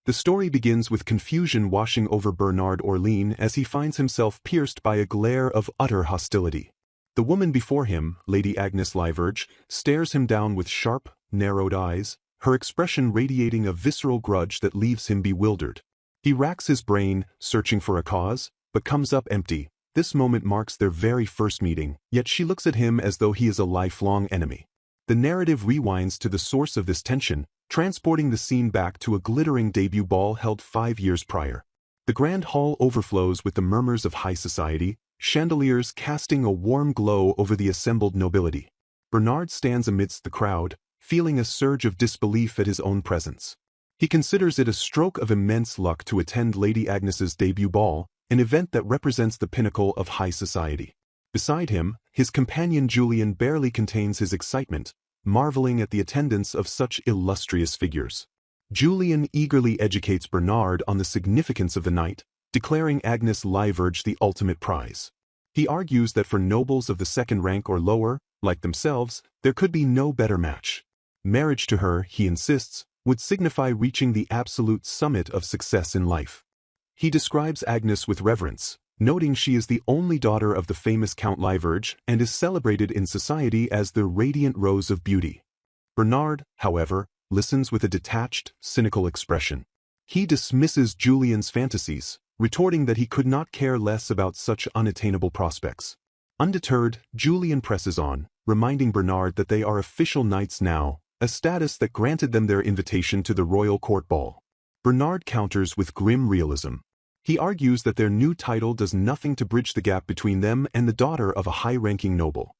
The story begins with confusion washing over Bernard Orlean as he finds himself pierced by a glare of utter hostility. The woman before him, Lady Agnes Liverge, stares him down with sharp, narrowed eyes, her expression radiating a visceral grudge that leaves him bewildered. He racks his brain, searching for a cause, but comes up empty. This moment marks their very first meeting, yet she looks at him as though he is a lifelong enemy. The narrative rewinds to the source of this tension, transporting the scene back to a glittering debut ball held 5 years prior. The grand hall overflows with the murmurs of high society, chandeliers casting a warm glow over the assembled nobility. Bernard stands amidst the crowd, feeling a surge of disbelief at his own presence. He considers it a stroke of immense luck to attend Lady Agnes's debut ball, an event that represents the pinnacle of high society. Beside him, his companion Julian barely contains his excitement, marveling at the attendance of such illustrious figures. Julian eagerly educates Bernard on the significance of the night, declaring Agnes Liverge the ultimate prize. He argues that for nobles of the second rank or lower, like themselves, there could be no better match. Marriage to her, he insists, would signify reaching the absolute summit of success in life. He describes Agnes with reverence, noting she is the only daughter of the famous Count Liverge and is celebrated in society as the radiant rose of beauty. Bernard, however, listens with a detached, cynical expression. He dismisses Julian's fantasies, retorting that he could not care less about such unattainable prospects. Undeterred, Julian presses on, reminding Bernard that they are official knights now, a status that granted them their invitation to the royal court ball. Bernard counters with grim realism. He argues that their new title does nothing to bridge the gap between them and the daughter of a high-ranking noble.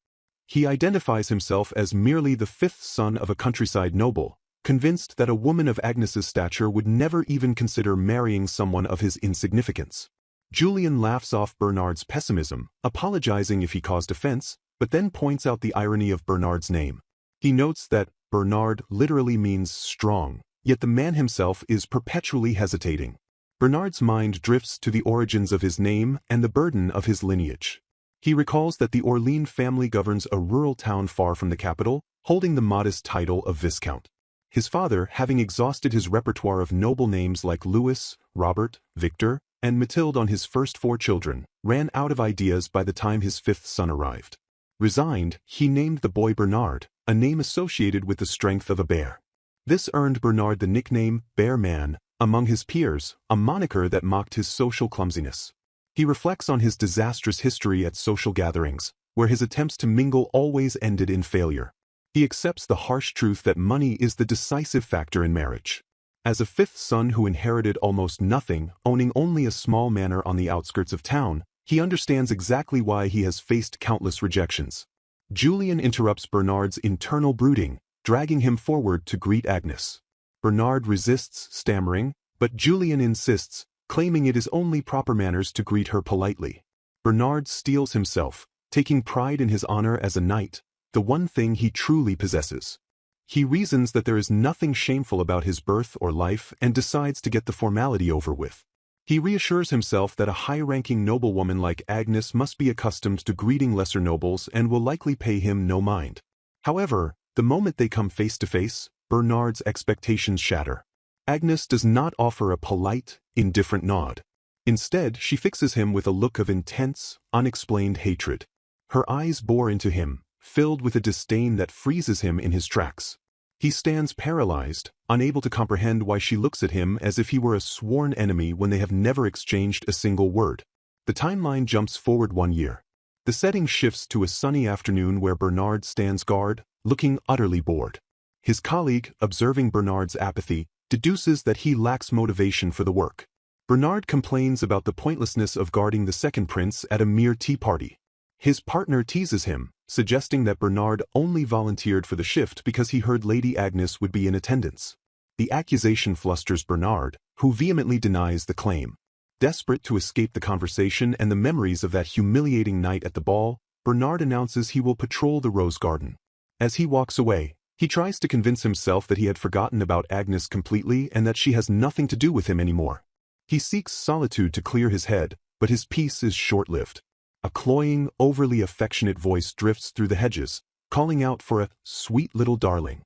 He identifies himself as merely the fifth son of a countryside noble, convinced that a woman of Agnes's stature would never even consider marrying someone of his insignificance. Julian laughs off Bernard's pessimism, apologizing if he caused offense, but then points out the irony of Bernard's name. He notes that Bernard literally means strong, yet the man himself is perpetually hesitating. Bernard's mind drifts to the origins of his name and the burden of his lineage. He recalls that the Orlean family governs a rural town far from the capital, holding the modest title of Viscount. His father, having exhausted his repertoire of noble names like Louis, Robert, Victor, and Mathilde on his first 4 children, ran out of ideas by the time his 5th son arrived. Resigned, he named the boy Bernard, a name associated with the strength of a bear. This earned Bernard the nickname Bear Man among his peers, a moniker that mocked his social clumsiness. He reflects on his disastrous history at social gatherings, where his attempts to mingle always ended in failure. He accepts the harsh truth that money is the decisive factor in marriage. As a 5th son who inherited almost nothing, owning only a small manor on the outskirts of town, he understands exactly why he has faced countless rejections. Julian interrupts Bernard's internal brooding, dragging him forward to greet Agnes. Bernard resists, stammering, but Julian insists, claiming it is only proper manners to greet her politely. Bernard steels himself, taking pride in his honor as a knight, the one thing he truly possesses. He reasons that there is nothing shameful about his birth or life and decides to get the formality over with. He reassures himself that a high-ranking noblewoman like Agnes must be accustomed to greeting lesser nobles and will likely pay him no mind. However, the moment they come face to face, Bernard's expectations shatter. Agnes does not offer a polite, indifferent nod. Instead, she fixes him with a look of intense, unexplained hatred. Her eyes bore into him, filled with a disdain that freezes him in his tracks. He stands paralyzed, unable to comprehend why she looks at him as if he were a sworn enemy when they have never exchanged a single word. The timeline jumps forward 1 year. The setting shifts to a sunny afternoon where Bernard stands guard, looking utterly bored. His colleague, observing Bernard's apathy, deduces that he lacks motivation for the work. Bernard complains about the pointlessness of guarding the second prince at a mere tea party. His partner teases him, suggesting that Bernard only volunteered for the shift because he heard Lady Agnes would be in attendance. The accusation flusters Bernard, who vehemently denies the claim. Desperate to escape the conversation and the memories of that humiliating night at the ball, Bernard announces he will patrol the rose garden. As he walks away, he tries to convince himself that he had forgotten about Agnes completely and that she has nothing to do with him anymore. He seeks solitude to clear his head, but his peace is short-lived. A cloying, overly affectionate voice drifts through the hedges, calling out for a sweet little darling.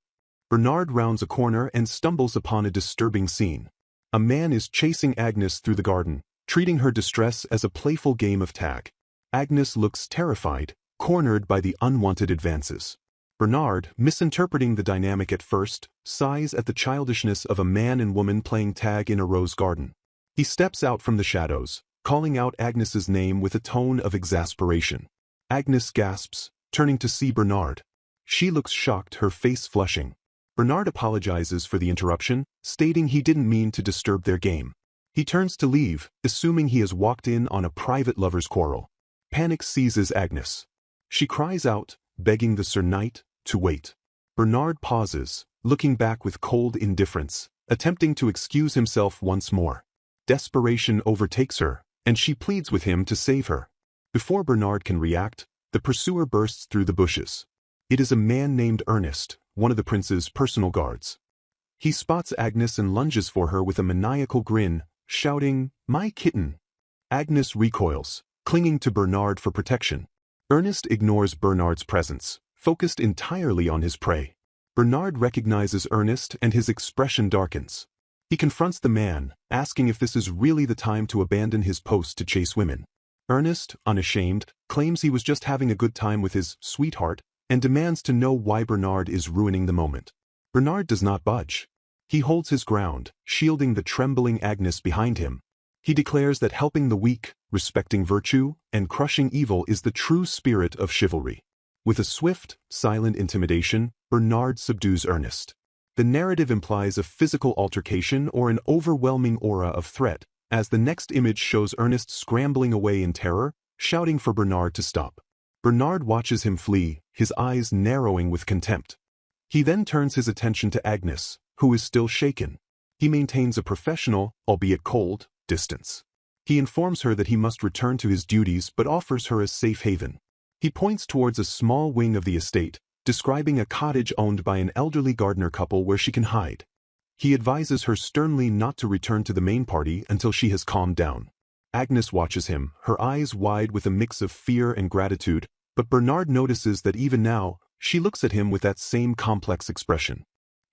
Bernard rounds a corner and stumbles upon a disturbing scene. A man is chasing Agnes through the garden, treating her distress as a playful game of tag. Agnes looks terrified, cornered by the unwanted advances. Bernard, misinterpreting the dynamic at first, sighs at the childishness of a man and woman playing tag in a rose garden. He steps out from the shadows, calling out Agnes's name with a tone of exasperation. Agnes gasps, turning to see Bernard. She looks shocked, her face flushing. Bernard apologizes for the interruption, stating he didn't mean to disturb their game. He turns to leave, assuming he has walked in on a private lover's quarrel. Panic seizes Agnes. She cries out, begging the Sir Knight to wait. Bernard pauses, looking back with cold indifference, attempting to excuse himself once more. Desperation overtakes her, and she pleads with him to save her. Before Bernard can react, the pursuer bursts through the bushes. It is a man named Ernest, one of the prince's personal guards. He spots Agnes and lunges for her with a maniacal grin, shouting, "My kitten!" Agnes recoils, clinging to Bernard for protection. Ernest ignores Bernard's presence, focused entirely on his prey. Bernard recognizes Ernest and his expression darkens. He confronts the man, asking if this is really the time to abandon his post to chase women. Ernest, unashamed, claims he was just having a good time with his sweetheart and demands to know why Bernard is ruining the moment. Bernard does not budge. He holds his ground, shielding the trembling Agnes behind him. He declares that helping the weak, respecting virtue, and crushing evil is the true spirit of chivalry. With a swift, silent intimidation, Bernard subdues Ernest. The narrative implies a physical altercation or an overwhelming aura of threat, as the next image shows Ernest scrambling away in terror, shouting for Bernard to stop. Bernard watches him flee, his eyes narrowing with contempt. He then turns his attention to Agnes, who is still shaken. He maintains a professional, albeit cold, distance. He informs her that he must return to his duties but offers her a safe haven. He points towards a small wing of the estate, describing a cottage owned by an elderly gardener couple where she can hide. He advises her sternly not to return to the main party until she has calmed down. Agnes watches him, her eyes wide with a mix of fear and gratitude, but Bernard notices that even now, she looks at him with that same complex expression.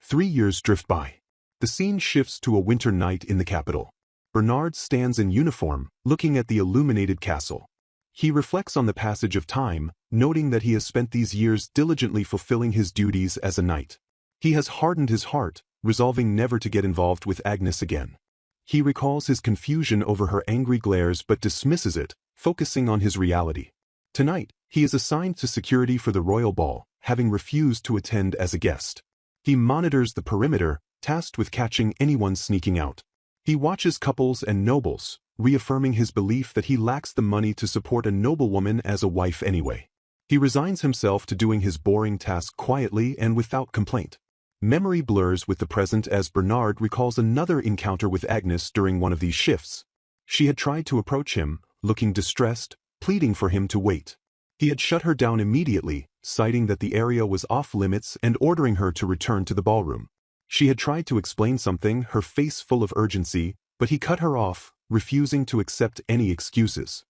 3 years drift by. The scene shifts to a winter night in the capital. Bernard stands in uniform, looking at the illuminated castle. He reflects on the passage of time, noting that he has spent these years diligently fulfilling his duties as a knight. He has hardened his heart, resolving never to get involved with Agnes again. He recalls his confusion over her angry glares but dismisses it, focusing on his reality. Tonight, he is assigned to security for the royal ball, having refused to attend as a guest. He monitors the perimeter, tasked with catching anyone sneaking out. He watches couples and nobles, reaffirming his belief that he lacks the money to support a noblewoman as a wife anyway. He resigns himself to doing his boring task quietly and without complaint. Memory blurs with the present as Bernard recalls another encounter with Agnes during one of these shifts. She had tried to approach him, looking distressed, pleading for him to wait. He had shut her down immediately, citing that the area was off-limits and ordering her to return to the ballroom. She had tried to explain something, her face full of urgency, but he cut her off, refusing to accept any excuses.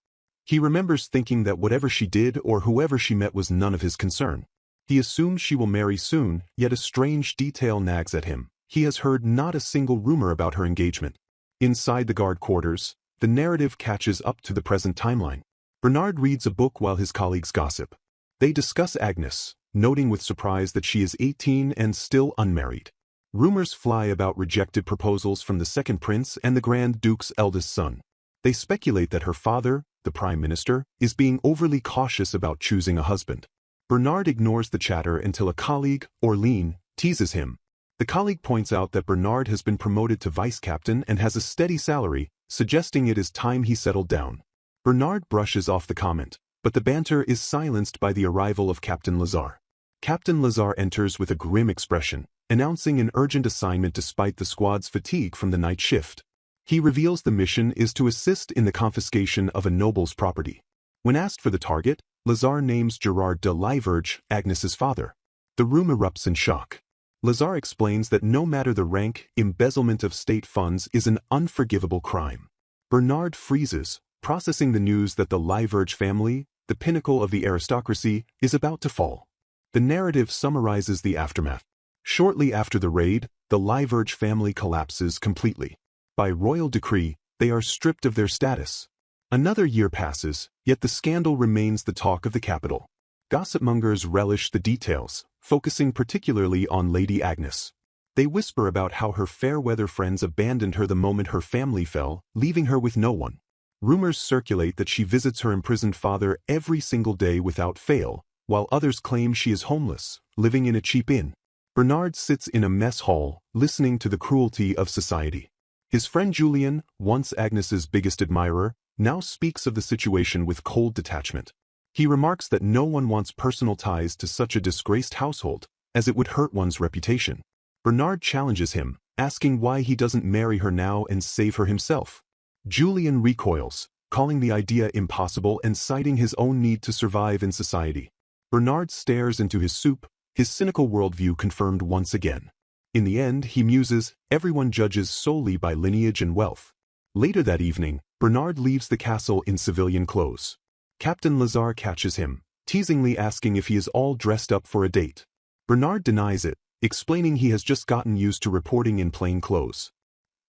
He remembers thinking that whatever she did or whoever she met was none of his concern. He assumes she will marry soon, yet a strange detail nags at him. He has heard not a single rumor about her engagement. Inside the guard quarters, the narrative catches up to the present timeline. Bernard reads a book while his colleagues gossip. They discuss Agnes, noting with surprise that she is 18 and still unmarried. Rumors fly about rejected proposals from the second prince and the Grand Duke's eldest son. They speculate that her father, the Prime Minister, is being overly cautious about choosing a husband. Bernard ignores the chatter until a colleague, Orlean, teases him. The colleague points out that Bernard has been promoted to vice-captain and has a steady salary, suggesting it is time he settled down. Bernard brushes off the comment, but the banter is silenced by the arrival of Captain Lazar. Captain Lazar enters with a grim expression, announcing an urgent assignment despite the squad's fatigue from the night shift. He reveals the mission is to assist in the confiscation of a noble's property. When asked for the target, Lazar names Gerard de Liverge, Agnes's father. The room erupts in shock. Lazar explains that no matter the rank, embezzlement of state funds is an unforgivable crime. Bernard freezes, processing the news that the Liverge family, the pinnacle of the aristocracy, is about to fall. The narrative summarizes the aftermath. Shortly after the raid, the Liverge family collapses completely. By royal decree, they are stripped of their status. Another year passes, yet the scandal remains the talk of the capital. Gossipmongers relish the details, focusing particularly on Lady Agnes. They whisper about how her fair-weather friends abandoned her the moment her family fell, leaving her with no one. Rumors circulate that she visits her imprisoned father every single day without fail, while others claim she is homeless, living in a cheap inn. Bernard sits in a mess hall, listening to the cruelty of society. His friend Julian, once Agnes's biggest admirer, now speaks of the situation with cold detachment. He remarks that no one wants personal ties to such a disgraced household, as it would hurt one's reputation. Bernard challenges him, asking why he doesn't marry her now and save her himself. Julian recoils, calling the idea impossible and citing his own need to survive in society. Bernard stares into his soup, his cynical worldview confirmed once again. In the end, he muses, everyone judges solely by lineage and wealth. Later that evening, Bernard leaves the castle in civilian clothes. Captain Lazare catches him, teasingly asking if he is all dressed up for a date. Bernard denies it, explaining he has just gotten used to reporting in plain clothes.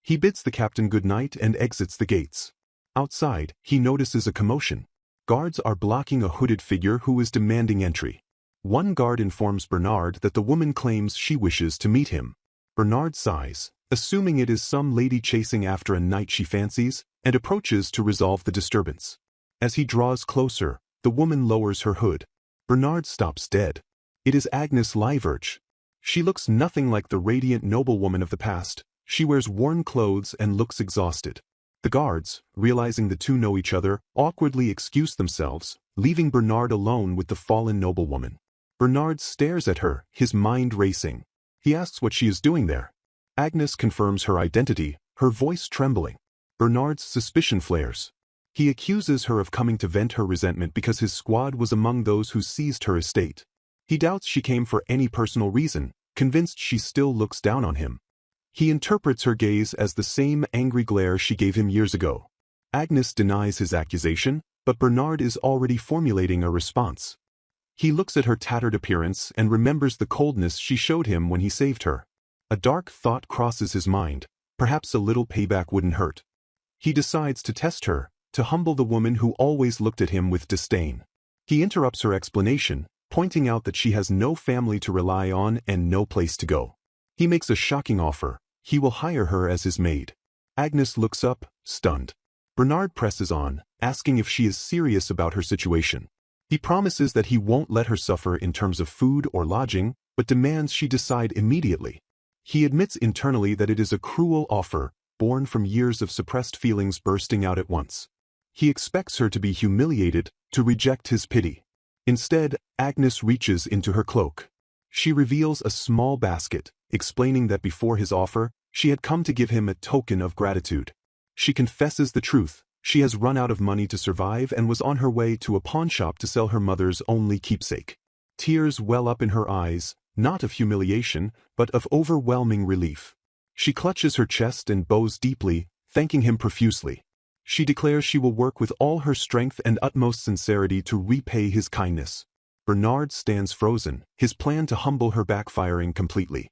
He bids the captain good night and exits the gates. Outside, he notices a commotion. Guards are blocking a hooded figure who is demanding entry. One guard informs Bernard that the woman claims she wishes to meet him. Bernard sighs, assuming it is some lady chasing after a knight she fancies, and approaches to resolve the disturbance. As he draws closer, the woman lowers her hood. Bernard stops dead. It is Agnes Lyverge. She looks nothing like the radiant noblewoman of the past. She wears worn clothes and looks exhausted. The guards, realizing the two know each other, awkwardly excuse themselves, leaving Bernard alone with the fallen noblewoman. Bernard stares at her, his mind racing. He asks what she is doing there. Agnes confirms her identity, her voice trembling. Bernard's suspicion flares. He accuses her of coming to vent her resentment because his squad was among those who seized her estate. He doubts she came for any personal reason, convinced she still looks down on him. He interprets her gaze as the same angry glare she gave him years ago. Agnes denies his accusation, but Bernard is already formulating a response. He looks at her tattered appearance and remembers the coldness she showed him when he saved her. A dark thought crosses his mind, perhaps a little payback wouldn't hurt. He decides to test her, to humble the woman who always looked at him with disdain. He interrupts her explanation, pointing out that she has no family to rely on and no place to go. He makes a shocking offer. He will hire her as his maid. Agnes looks up, stunned. Bernard presses on, asking if she is serious about her situation. He promises that he won't let her suffer in terms of food or lodging, but demands she decide immediately. He admits internally that it is a cruel offer, born from years of suppressed feelings bursting out at once. He expects her to be humiliated, to reject his pity. Instead, Agnes reaches into her cloak. She reveals a small basket, explaining that before his offer, she had come to give him a token of gratitude. She confesses the truth. She has run out of money to survive and was on her way to a pawnshop to sell her mother's only keepsake. Tears well up in her eyes, not of humiliation, but of overwhelming relief. She clutches her chest and bows deeply, thanking him profusely. She declares she will work with all her strength and utmost sincerity to repay his kindness. Bernard stands frozen, his plan to humble her backfiring completely.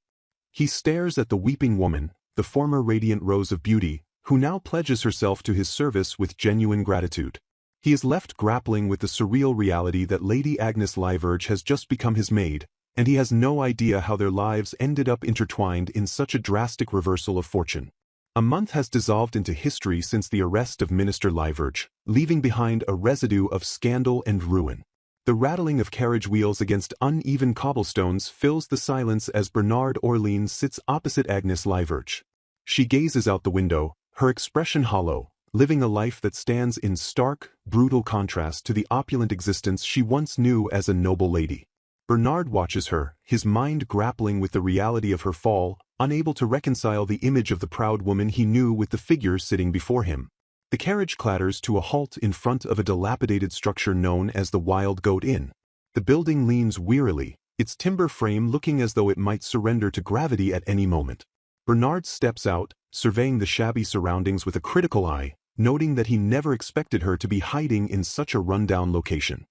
He stares at the weeping woman, the former radiant rose of beauty, who now pledges herself to his service with genuine gratitude. He is left grappling with the surreal reality that Lady Agnes Lyverge has just become his maid, and he has no idea how their lives ended up intertwined in such a drastic reversal of fortune. A month has dissolved into history since the arrest of Minister Lyverge, leaving behind a residue of scandal and ruin. The rattling of carriage wheels against uneven cobblestones fills the silence as Bernard Orleans sits opposite Agnes Lyverge. She gazes out the window, her expression hollow, living a life that stands in stark, brutal contrast to the opulent existence she once knew as a noble lady. Bernard watches her, his mind grappling with the reality of her fall, unable to reconcile the image of the proud woman he knew with the figure sitting before him. The carriage clatters to a halt in front of a dilapidated structure known as the Wild Goat Inn. The building leans wearily, its timber frame looking as though it might surrender to gravity at any moment. Bernard steps out, surveying the shabby surroundings with a critical eye, noting that he never expected her to be hiding in such a rundown location.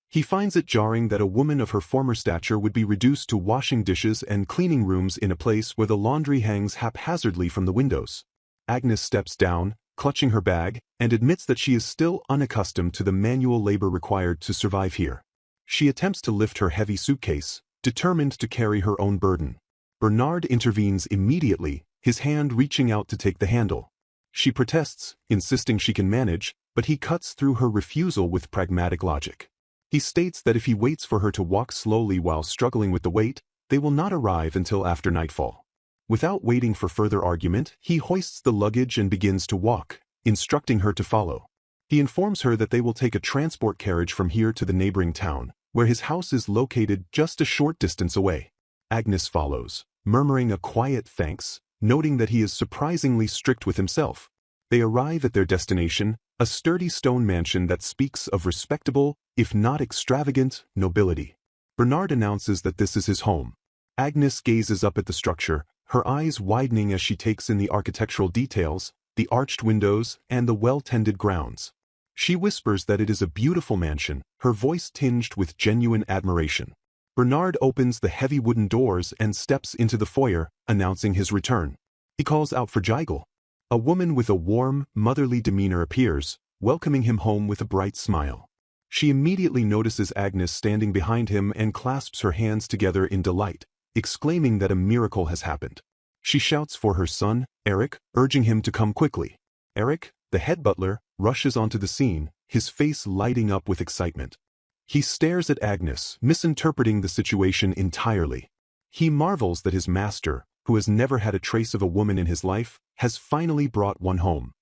He finds it jarring that a woman of her former stature would be reduced to washing dishes and cleaning rooms in a place where the laundry hangs haphazardly from the windows. Agnes steps down, clutching her bag, and admits that she is still unaccustomed to the manual labor required to survive here. She attempts to lift her heavy suitcase, determined to carry her own burden. Bernard intervenes immediately, his hand reaching out to take the handle. She protests, insisting she can manage, but he cuts through her refusal with pragmatic logic. He states that if he waits for her to walk slowly while struggling with the weight, they will not arrive until after nightfall. Without waiting for further argument, he hoists the luggage and begins to walk, instructing her to follow. He informs her that they will take a transport carriage from here to the neighboring town, where his house is located just a short distance away. Agnes follows, murmuring a quiet thanks, noting that he is surprisingly strict with himself. They arrive at their destination, a sturdy stone mansion that speaks of respectable, if not extravagant, nobility. Bernard announces that this is his home. Agnes gazes up at the structure, her eyes widening as she takes in the architectural details, the arched windows, and the well-tended grounds. She whispers that it is a beautiful mansion, her voice tinged with genuine admiration. Bernard opens the heavy wooden doors and steps into the foyer, announcing his return. He calls out for Jigel. A woman with a warm, motherly demeanor appears, welcoming him home with a bright smile. She immediately notices Agnes standing behind him and clasps her hands together in delight, exclaiming that a miracle has happened. She shouts for her son, Eric, urging him to come quickly. Eric, the head butler, rushes onto the scene, his face lighting up with excitement. He stares at Agnes, misinterpreting the situation entirely. He marvels that his master, who has never had a trace of a woman in his life, has finally brought one home.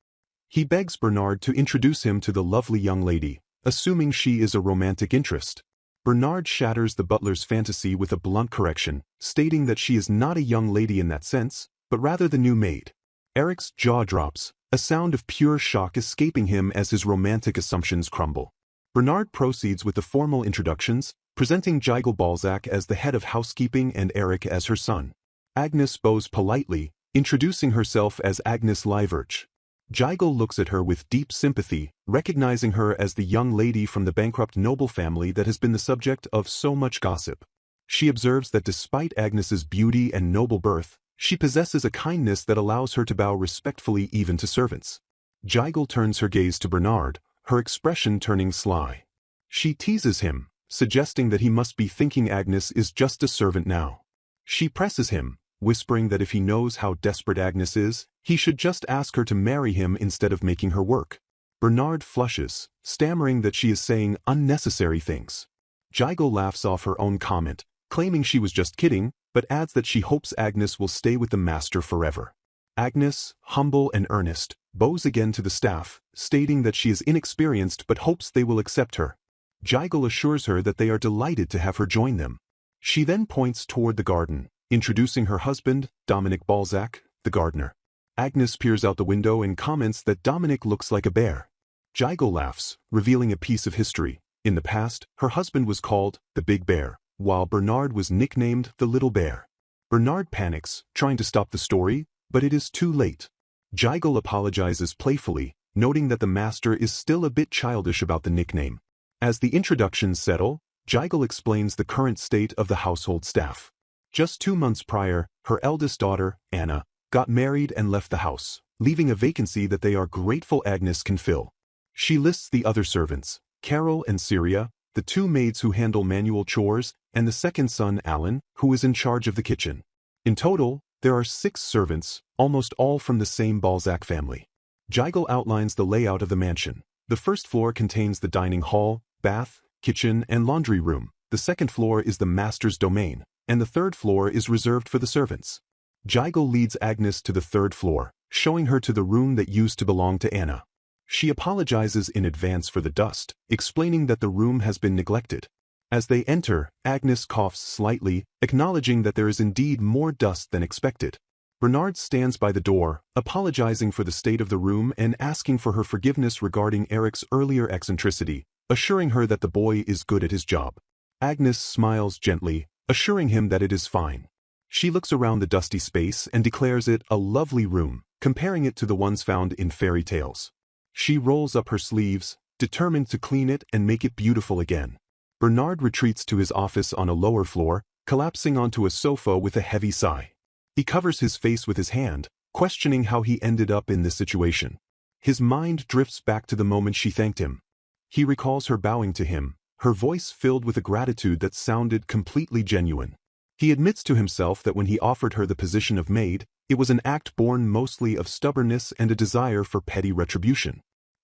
He begs Bernard to introduce him to the lovely young lady, assuming she is a romantic interest. Bernard shatters the butler's fantasy with a blunt correction, stating that she is not a young lady in that sense, but rather the new maid. Eric's jaw drops, a sound of pure shock escaping him as his romantic assumptions crumble. Bernard proceeds with the formal introductions, presenting Jigel Balzac as the head of housekeeping and Eric as her son. Agnes bows politely, introducing herself as Agnes Liverch. Jigel looks at her with deep sympathy, recognizing her as the young lady from the bankrupt noble family that has been the subject of so much gossip. She observes that despite Agnes's beauty and noble birth, she possesses a kindness that allows her to bow respectfully even to servants. Jigel turns her gaze to Bernard, her expression turning sly. She teases him, suggesting that he must be thinking Agnes is just a servant now. She presses him, whispering that if he knows how desperate Agnes is, he should just ask her to marry him instead of making her work. Bernard flushes, stammering that she is saying unnecessary things. Jigel laughs off her own comment, claiming she was just kidding, but adds that she hopes Agnes will stay with the master forever. Agnes, humble and earnest, bows again to the staff, stating that she is inexperienced but hopes they will accept her. Jigel assures her that they are delighted to have her join them. She then points toward the garden, introducing her husband, Dominic Balzac, the gardener. Agnes peers out the window and comments that Dominic looks like a bear. Jigel laughs, revealing a piece of history. In the past, her husband was called the Big Bear, while Bernard was nicknamed the Little Bear. Bernard panics, trying to stop the story, but it is too late. Jigel apologizes playfully, noting that the master is still a bit childish about the nickname. As the introductions settle, Jigel explains the current state of the household staff. Just 2 months prior, her eldest daughter, Anna, got married and left the house, leaving a vacancy that they are grateful Agnes can fill. She lists the other servants, Carol and Syria, the 2 maids who handle manual chores, and the second son, Alan, who is in charge of the kitchen. In total, there are 6 servants, almost all from the same Balzac family. Jigel outlines the layout of the mansion. The first floor contains the dining hall, bath, kitchen, and laundry room. The second floor is the master's domain, and the third floor is reserved for the servants. Jigel leads Agnes to the 3rd floor, showing her to the room that used to belong to Anna. She apologizes in advance for the dust, explaining that the room has been neglected. As they enter, Agnes coughs slightly, acknowledging that there is indeed more dust than expected. Bernard stands by the door, apologizing for the state of the room and asking for her forgiveness regarding Eric's earlier eccentricity, assuring her that the boy is good at his job. Agnes smiles gently, assuring him that it is fine. She looks around the dusty space and declares it a lovely room, comparing it to the ones found in fairy tales. She rolls up her sleeves, determined to clean it and make it beautiful again. Bernard retreats to his office on a lower floor, collapsing onto a sofa with a heavy sigh. He covers his face with his hand, questioning how he ended up in this situation. His mind drifts back to the moment she thanked him. He recalls her bowing to him, her voice filled with a gratitude that sounded completely genuine. He admits to himself that when he offered her the position of maid, it was an act born mostly of stubbornness and a desire for petty retribution.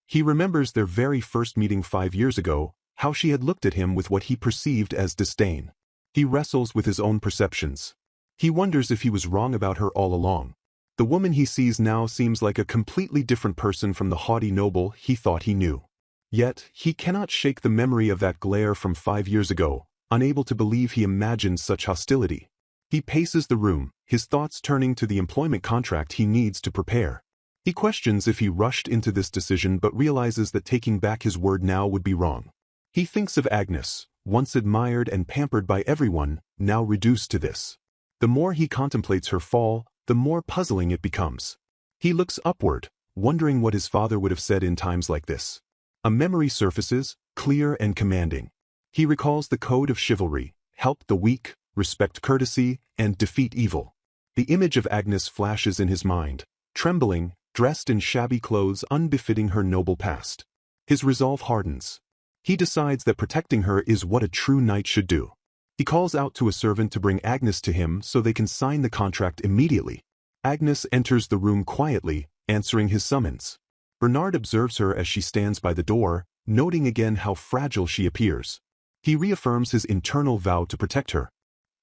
He remembers their very first meeting 5 years ago, how she had looked at him with what he perceived as disdain. He wrestles with his own perceptions. He wonders if he was wrong about her all along. The woman he sees now seems like a completely different person from the haughty noble he thought he knew. Yet, he cannot shake the memory of that glare from 5 years ago, unable to believe he imagined such hostility. He paces the room, his thoughts turning to the employment contract he needs to prepare. He questions if he rushed into this decision but realizes that taking back his word now would be wrong. He thinks of Agnes, once admired and pampered by everyone, now reduced to this. The more he contemplates her fall, the more puzzling it becomes. He looks upward, wondering what his father would have said in times like this. A memory surfaces, clear and commanding. He recalls the code of chivalry: help the weak, respect courtesy, and defeat evil. The image of Agnes flashes in his mind, trembling, dressed in shabby clothes unbefitting her noble past. His resolve hardens. He decides that protecting her is what a true knight should do. He calls out to a servant to bring Agnes to him so they can sign the contract immediately. Agnes enters the room quietly, answering his summons. Bernard observes her as she stands by the door, noting again how fragile she appears. He reaffirms his internal vow to protect her.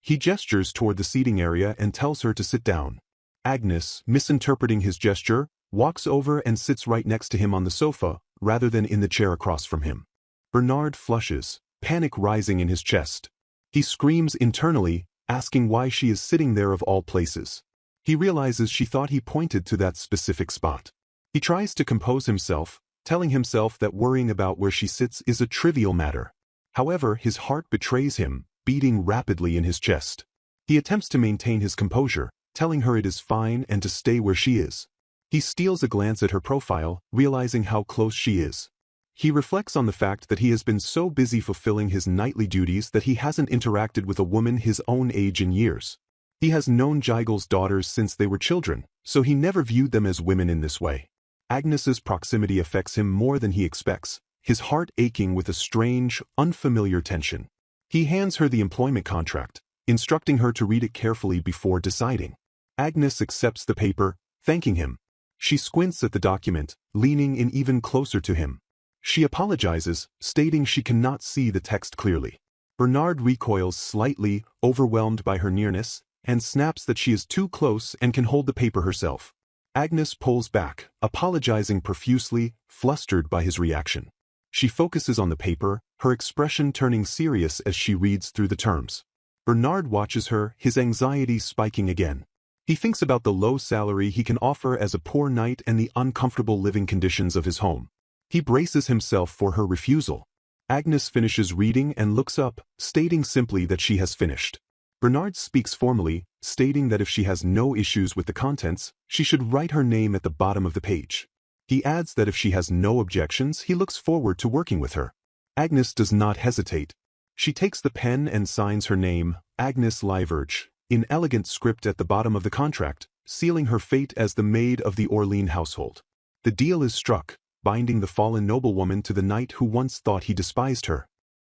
He gestures toward the seating area and tells her to sit down. Agnes, misinterpreting his gesture, walks over and sits right next to him on the sofa, rather than in the chair across from him. Bernard flushes, panic rising in his chest. He screams internally, asking why she is sitting there of all places. He realizes she thought he pointed to that specific spot. He tries to compose himself, telling himself that worrying about where she sits is a trivial matter. However, his heart betrays him, beating rapidly in his chest. He attempts to maintain his composure, telling her it is fine and to stay where she is. He steals a glance at her profile, realizing how close she is. He reflects on the fact that he has been so busy fulfilling his knightly duties that he hasn't interacted with a woman his own age in years. He has known Jigel's daughters since they were children, so he never viewed them as women in this way. Agnes's proximity affects him more than he expects, his heart aching with a strange, unfamiliar tension. He hands her the employment contract, instructing her to read it carefully before deciding. Agnes accepts the paper, thanking him. She squints at the document, leaning in even closer to him. She apologizes, stating she cannot see the text clearly. Bernard recoils slightly, overwhelmed by her nearness, and snaps that she is too close and can hold the paper herself. Agnes pulls back, apologizing profusely, flustered by his reaction. She focuses on the paper, her expression turning serious as she reads through the terms. Bernard watches her, his anxiety spiking again. He thinks about the low salary he can offer as a poor knight and the uncomfortable living conditions of his home. He braces himself for her refusal. Agnes finishes reading and looks up, stating simply that she has finished. Bernard speaks formally, stating that if she has no issues with the contents, she should write her name at the bottom of the page. He adds that if she has no objections, he looks forward to working with her. Agnes does not hesitate. She takes the pen and signs her name, Agnes Liverge, in elegant script at the bottom of the contract, sealing her fate as the maid of the Orlean household. The deal is struck, binding the fallen noblewoman to the knight who once thought he despised her.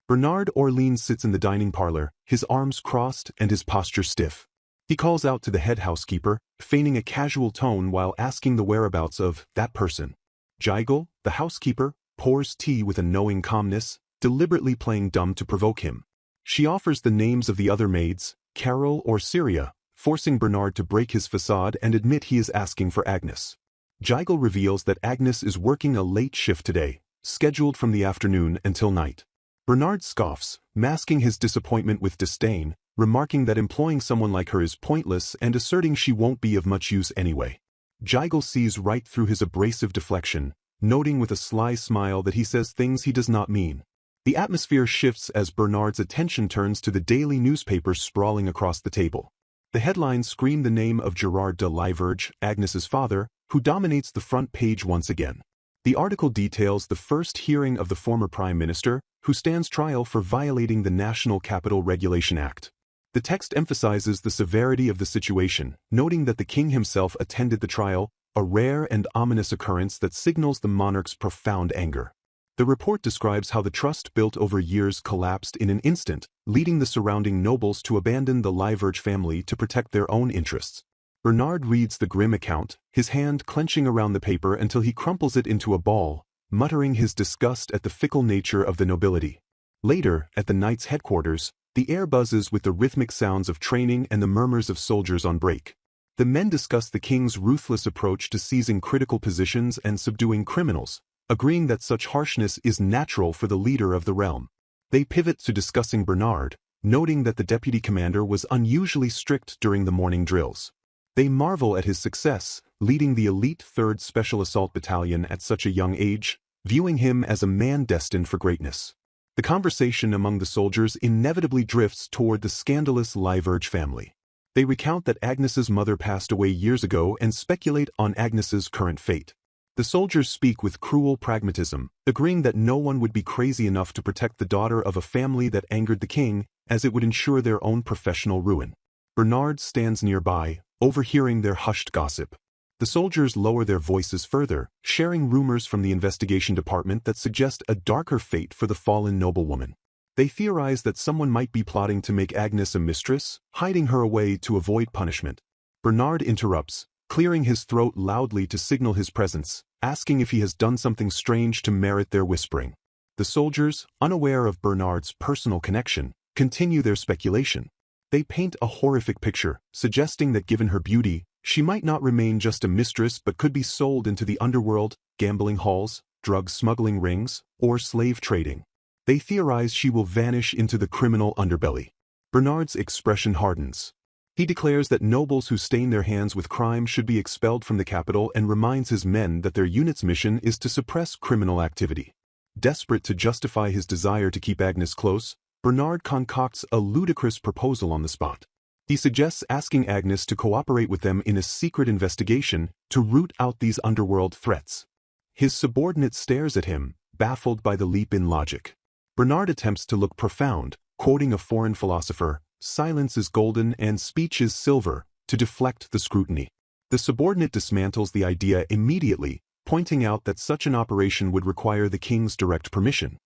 Bernard Orlean sits in the dining parlor, his arms crossed and his posture stiff. He calls out to the head housekeeper, feigning a casual tone while asking the whereabouts of that person. Jigel, the housekeeper, pours tea with a knowing calmness, deliberately playing dumb to provoke him. She offers the names of the other maids, Carol or Syria, forcing Bernard to break his facade and admit he is asking for Agnes. Jigel reveals that Agnes is working a late shift today, scheduled from the afternoon until night. Bernard scoffs, masking his disappointment with disdain, remarking that employing someone like her is pointless and asserting she won't be of much use anyway. Jigel sees right through his abrasive deflection, noting with a sly smile that he says things he does not mean. The atmosphere shifts as Bernard's attention turns to the daily newspaper sprawling across the table. The headlines scream the name of Gerard de Liverge, Agnes's father, who dominates the front page once again. The article details the first hearing of the former Prime Minister, who stands trial for violating the National Capital Regulation Act. The text emphasizes the severity of the situation, noting that the king himself attended the trial, a rare and ominous occurrence that signals the monarch's profound anger. The report describes how the trust built over years collapsed in an instant, leading the surrounding nobles to abandon the Liverge family to protect their own interests. Bernard reads the grim account, his hand clenching around the paper until he crumples it into a ball, muttering his disgust at the fickle nature of the nobility. Later, at the knight's headquarters, the air buzzes with the rhythmic sounds of training and the murmurs of soldiers on break. The men discuss the king's ruthless approach to seizing critical positions and subduing criminals, agreeing that such harshness is natural for the leader of the realm. They pivot to discussing Bernard, noting that the deputy commander was unusually strict during the morning drills. They marvel at his success, leading the elite 3rd Special Assault Battalion at such a young age, viewing him as a man destined for greatness. The conversation among the soldiers inevitably drifts toward the scandalous Liverge family. They recount that Agnes's mother passed away years ago and speculate on Agnes's current fate. The soldiers speak with cruel pragmatism, agreeing that no one would be crazy enough to protect the daughter of a family that angered the king, as it would ensure their own professional ruin. Bernard stands nearby, overhearing their hushed gossip. The soldiers lower their voices further, sharing rumors from the investigation department that suggest a darker fate for the fallen noblewoman. They theorize that someone might be plotting to make Agnes a mistress, hiding her away to avoid punishment. Bernard interrupts, clearing his throat loudly to signal his presence, asking if he has done something strange to merit their whispering. The soldiers, unaware of Bernard's personal connection, continue their speculation. They paint a horrific picture, suggesting that given her beauty, she might not remain just a mistress but could be sold into the underworld, gambling halls, drug smuggling rings, or slave trading. They theorize she will vanish into the criminal underbelly. Bernard's expression hardens. He declares that nobles who stain their hands with crime should be expelled from the capital and reminds his men that their unit's mission is to suppress criminal activity. Desperate to justify his desire to keep Agnes close, Bernard concocts a ludicrous proposal on the spot. He suggests asking Agnes to cooperate with them in a secret investigation to root out these underworld threats. His subordinate stares at him, baffled by the leap in logic. Bernard attempts to look profound, quoting a foreign philosopher, "Silence is golden and speech is silver," to deflect the scrutiny. The subordinate dismantles the idea immediately, pointing out that such an operation would require the king's direct permission.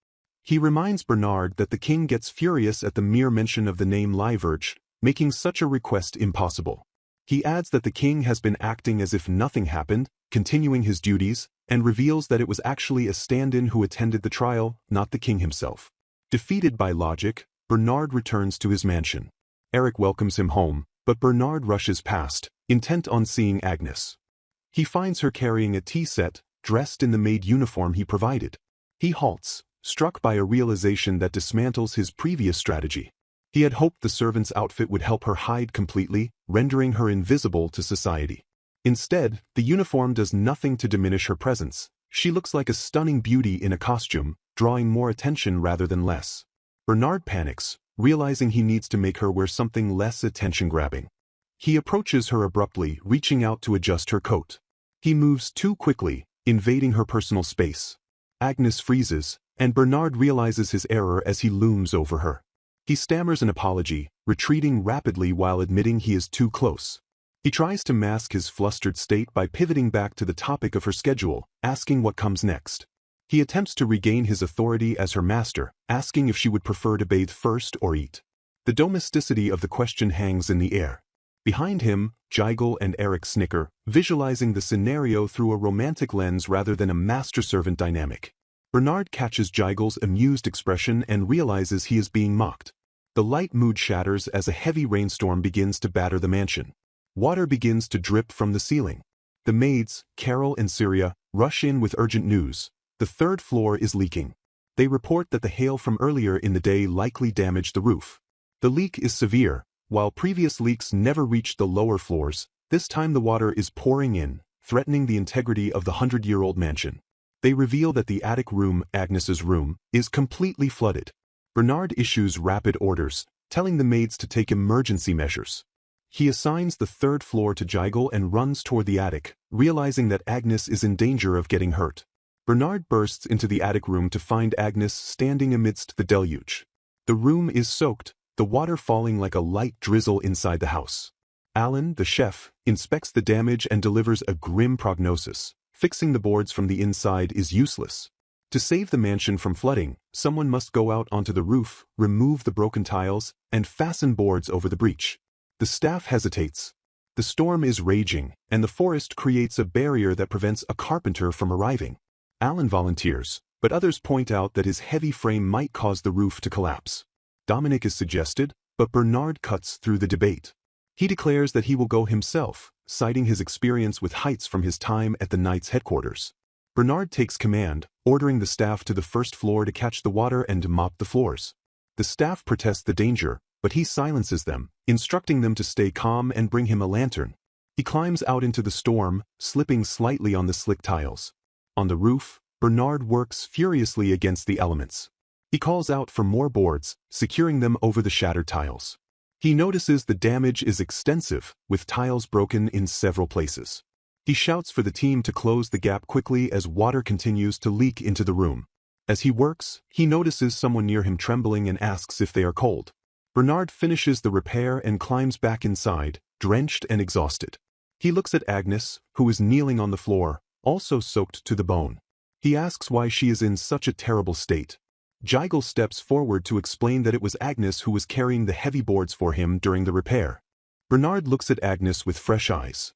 He reminds Bernard that the king gets furious at the mere mention of the name Liverge, making such a request impossible. He adds that the king has been acting as if nothing happened, continuing his duties, and reveals that it was actually a stand-in who attended the trial, not the king himself. Defeated by logic, Bernard returns to his mansion. Eric welcomes him home, but Bernard rushes past, intent on seeing Agnes. He finds her carrying a tea set, dressed in the maid uniform he provided. He halts, struck by a realization that dismantles his previous strategy. He had hoped the servant's outfit would help her hide completely, rendering her invisible to society. Instead, the uniform does nothing to diminish her presence. She looks like a stunning beauty in a costume, drawing more attention rather than less. Bernard panics, realizing he needs to make her wear something less attention-grabbing. He approaches her abruptly, reaching out to adjust her coat. He moves too quickly, invading her personal space. Agnes freezes, and Bernard realizes his error as he looms over her. He stammers an apology, retreating rapidly while admitting he is too close. He tries to mask his flustered state by pivoting back to the topic of her schedule, asking what comes next. He attempts to regain his authority as her master, asking if she would prefer to bathe first or eat. The domesticity of the question hangs in the air. Behind him, Jigel and Eric snicker, visualizing the scenario through a romantic lens rather than a master-servant dynamic. Bernard catches Jigel's amused expression and realizes he is being mocked. The light mood shatters as a heavy rainstorm begins to batter the mansion. Water begins to drip from the ceiling. The maids, Carol and Syria, rush in with urgent news. The 3rd floor is leaking. They report that the hail from earlier in the day likely damaged the roof. The leak is severe. While previous leaks never reached the lower floors, this time the water is pouring in, threatening the integrity of the 100-year-old mansion. They reveal that the attic room, Agnes's room, is completely flooded. Bernard issues rapid orders, telling the maids to take emergency measures. He assigns the 3rd floor to Jigel and runs toward the attic, realizing that Agnes is in danger of getting hurt. Bernard bursts into the attic room to find Agnes standing amidst the deluge. The room is soaked, the water falling like a light drizzle inside the house. Alan, the chef, inspects the damage and delivers a grim prognosis. Fixing the boards from the inside is useless. To save the mansion from flooding, someone must go out onto the roof, remove the broken tiles, and fasten boards over the breach. The staff hesitates. The storm is raging, and the forest creates a barrier that prevents a carpenter from arriving. Alan volunteers, but others point out that his heavy frame might cause the roof to collapse. Dominic is suggested, but Bernard cuts through the debate. He declares that he will go himself, citing his experience with heights from his time at the Knight's headquarters. Bernard takes command, ordering the staff to the first floor to catch the water and mop the floors. The staff protest the danger, but he silences them, instructing them to stay calm and bring him a lantern. He climbs out into the storm, slipping slightly on the slick tiles. On the roof, Bernard works furiously against the elements. He calls out for more boards, securing them over the shattered tiles. He notices the damage is extensive, with tiles broken in several places. He shouts for the team to close the gap quickly as water continues to leak into the room. As he works, he notices someone near him trembling and asks if they are cold. Bernard finishes the repair and climbs back inside, drenched and exhausted. He looks at Agnes, who is kneeling on the floor, also soaked to the bone. He asks why she is in such a terrible state. Giles steps forward to explain that it was Agnes who was carrying the heavy boards for him during the repair. Bernard looks at Agnes with fresh eyes.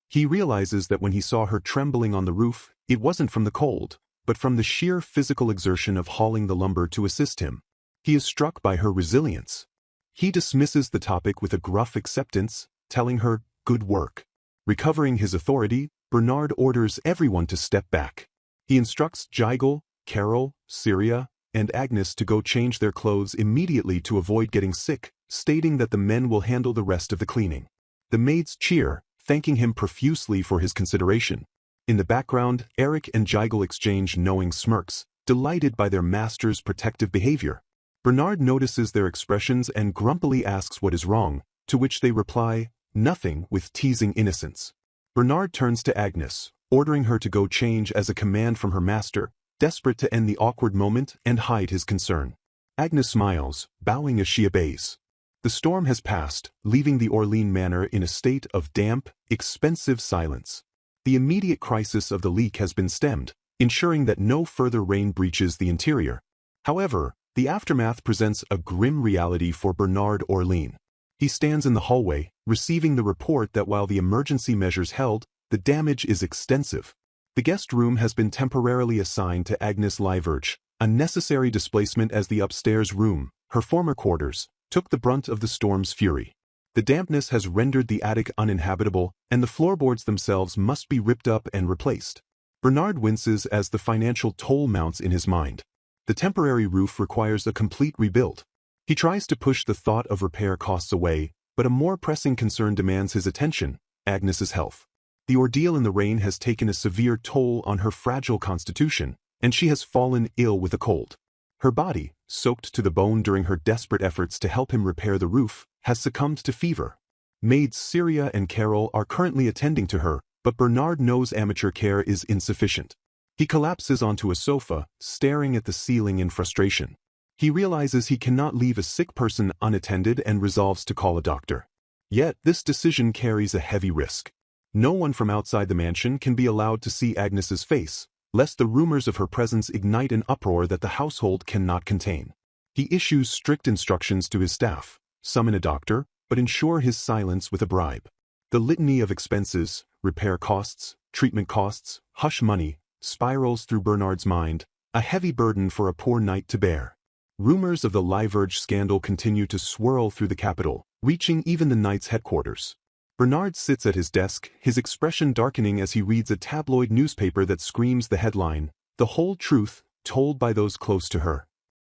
He realizes that when he saw her trembling on the roof, it wasn't from the cold, but from the sheer physical exertion of hauling the lumber to assist him. He is struck by her resilience. He dismisses the topic with a gruff acceptance, telling her, "Good work." Recovering his authority, Bernard orders everyone to step back. He instructs Giles, Carol, Syria, and Agnes to go change their clothes immediately to avoid getting sick, stating that the men will handle the rest of the cleaning. The maids cheer, thanking him profusely for his consideration. In the background, Eric and Giles exchange knowing smirks, delighted by their master's protective behavior. Bernard notices their expressions and grumpily asks what is wrong, to which they reply, "Nothing," with teasing innocence. Bernard turns to Agnes, ordering her to go change as a command from her master, desperate to end the awkward moment and hide his concern. Agnes smiles, bowing as she obeys. The storm has passed, leaving the Orleans manor in a state of damp, expensive silence. The immediate crisis of the leak has been stemmed, ensuring that no further rain breaches the interior. However, the aftermath presents a grim reality for Bernard Orleans. He stands in the hallway, receiving the report that while the emergency measures held, the damage is extensive. The guest room has been temporarily assigned to Agnes Liverge, a necessary displacement as the upstairs room, her former quarters, took the brunt of the storm's fury. The dampness has rendered the attic uninhabitable, and the floorboards themselves must be ripped up and replaced. Bernard winces as the financial toll mounts in his mind. The temporary roof requires a complete rebuild. He tries to push the thought of repair costs away, but a more pressing concern demands his attention: Agnes's health. The ordeal in the rain has taken a severe toll on her fragile constitution, and she has fallen ill with a cold. Her body, soaked to the bone during her desperate efforts to help him repair the roof, has succumbed to fever. Maids Syria and Carol are currently attending to her, but Bernard knows amateur care is insufficient. He collapses onto a sofa, staring at the ceiling in frustration. He realizes he cannot leave a sick person unattended and resolves to call a doctor. Yet, this decision carries a heavy risk. No one from outside the mansion can be allowed to see Agnes's face, lest the rumors of her presence ignite an uproar that the household cannot contain. He issues strict instructions to his staff: summon a doctor, but ensure his silence with a bribe. The litany of expenses, repair costs, treatment costs, hush money, spirals through Bernard's mind, a heavy burden for a poor knight to bear. Rumors of the Liverge scandal continue to swirl through the capital, reaching even the knight's headquarters. Bernard sits at his desk, his expression darkening as he reads a tabloid newspaper that screams the headline, "The whole truth, told by those close to her."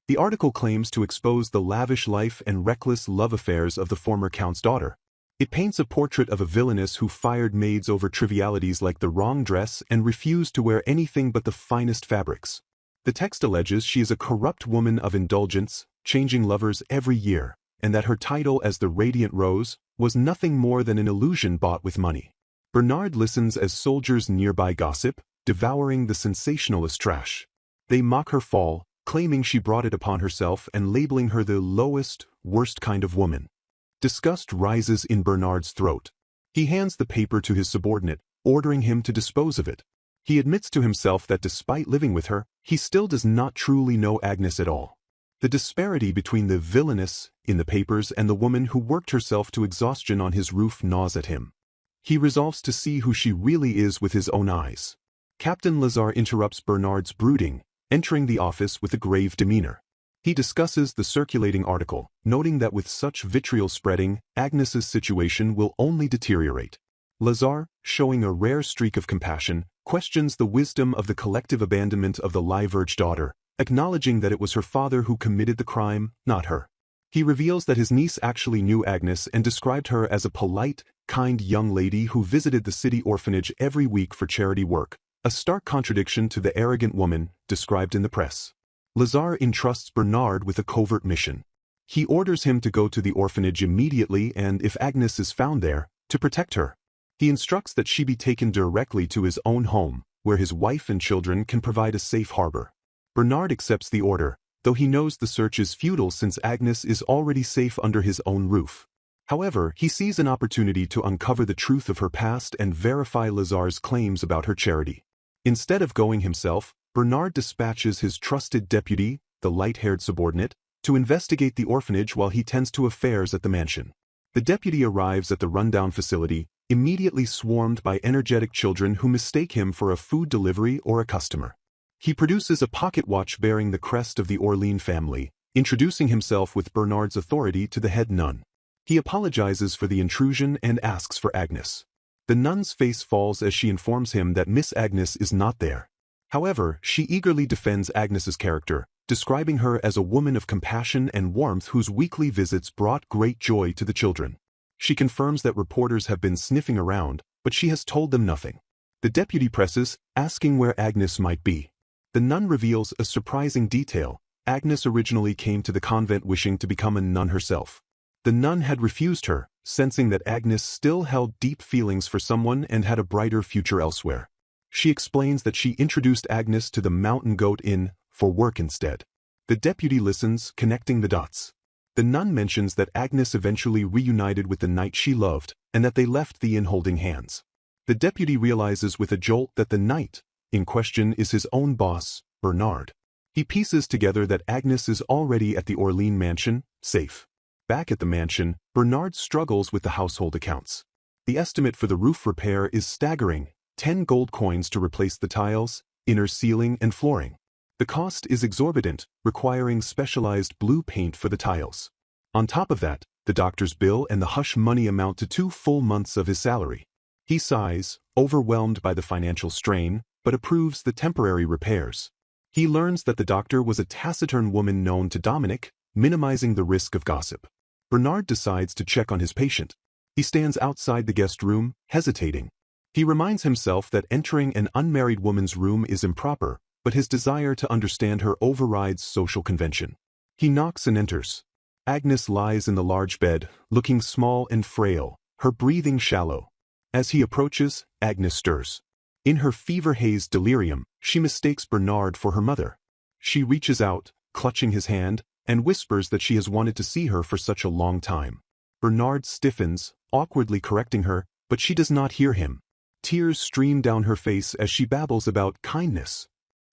The article claims to expose the lavish life and reckless love affairs of the former count's daughter. It paints a portrait of a villainess who fired maids over trivialities like the wrong dress and refused to wear anything but the finest fabrics. The text alleges she is a corrupt woman of indulgence, changing lovers every year, and that her title as the Radiant Rose was nothing more than an illusion bought with money. Bernard listens as soldiers nearby gossip, devouring the sensationalist trash. They mock her fall, claiming she brought it upon herself and labeling her the lowest, worst kind of woman. Disgust rises in Bernard's throat. He hands the paper to his subordinate, ordering him to dispose of it. He admits to himself that despite living with her, he still does not truly know Agnes at all. The disparity between the villainess in the papers and the woman who worked herself to exhaustion on his roof gnaws at him. He resolves to see who she really is with his own eyes. Captain Lazar interrupts Bernard's brooding, entering the office with a grave demeanor. He discusses the circulating article, noting that with such vitriol spreading, Agnes's situation will only deteriorate. Lazar, showing a rare streak of compassion, questions the wisdom of the collective abandonment of the Liverge daughter, acknowledging that it was her father who committed the crime, not her. He reveals that his niece actually knew Agnes and described her as a polite, kind young lady who visited the city orphanage every week for charity work, a stark contradiction to the arrogant woman described in the press. Lazar entrusts Bernard with a covert mission. He orders him to go to the orphanage immediately and, if Agnes is found there, to protect her. He instructs that she be taken directly to his own home, where his wife and children can provide a safe harbor. Bernard accepts the order, though he knows the search is futile since Agnes is already safe under his own roof. However, he sees an opportunity to uncover the truth of her past and verify Lazar's claims about her charity. Instead of going himself, Bernard dispatches his trusted deputy, the light-haired subordinate, to investigate the orphanage while he tends to affairs at the mansion. The deputy arrives at the rundown facility, immediately swarmed by energetic children who mistake him for a food delivery or a customer. He produces a pocket watch bearing the crest of the Orlean family, introducing himself with Bernard's authority to the head nun. He apologizes for the intrusion and asks for Agnes. The nun's face falls as she informs him that Miss Agnes is not there. However, she eagerly defends Agnes's character, describing her as a woman of compassion and warmth whose weekly visits brought great joy to the children. She confirms that reporters have been sniffing around, but she has told them nothing. The deputy presses, asking where Agnes might be. The nun reveals a surprising detail. Agnes originally came to the convent wishing to become a nun herself. The nun had refused her, sensing that Agnes still held deep feelings for someone and had a brighter future elsewhere. She explains that she introduced Agnes to the Mountain Goat Inn for work instead. The deputy listens, connecting the dots. The nun mentions that Agnes eventually reunited with the knight she loved, and that they left the inn holding hands. The deputy realizes with a jolt that the knight in question is his own boss, Bernard. He pieces together that Agnes is already at the Orlean mansion, safe. Back at the mansion, Bernard struggles with the household accounts. The estimate for the roof repair is staggering, 10 gold coins to replace the tiles, inner ceiling and flooring. The cost is exorbitant, requiring specialized blue paint for the tiles. On top of that, the doctor's bill and the hush money amount to 2 full months of his salary. He sighs, overwhelmed by the financial strain, but approves the temporary repairs. He learns that the doctor was a taciturn woman known to Dominic, minimizing the risk of gossip. Bernard decides to check on his patient. He stands outside the guest room, hesitating. He reminds himself that entering an unmarried woman's room is improper, but his desire to understand her overrides social convention. He knocks and enters. Agnes lies in the large bed, looking small and frail, her breathing shallow. As he approaches, Agnes stirs. In her fever-hazed delirium, she mistakes Bernard for her mother. She reaches out, clutching his hand, and whispers that she has wanted to see her for such a long time. Bernard stiffens, awkwardly correcting her, but she does not hear him. Tears stream down her face as she babbles about kindness.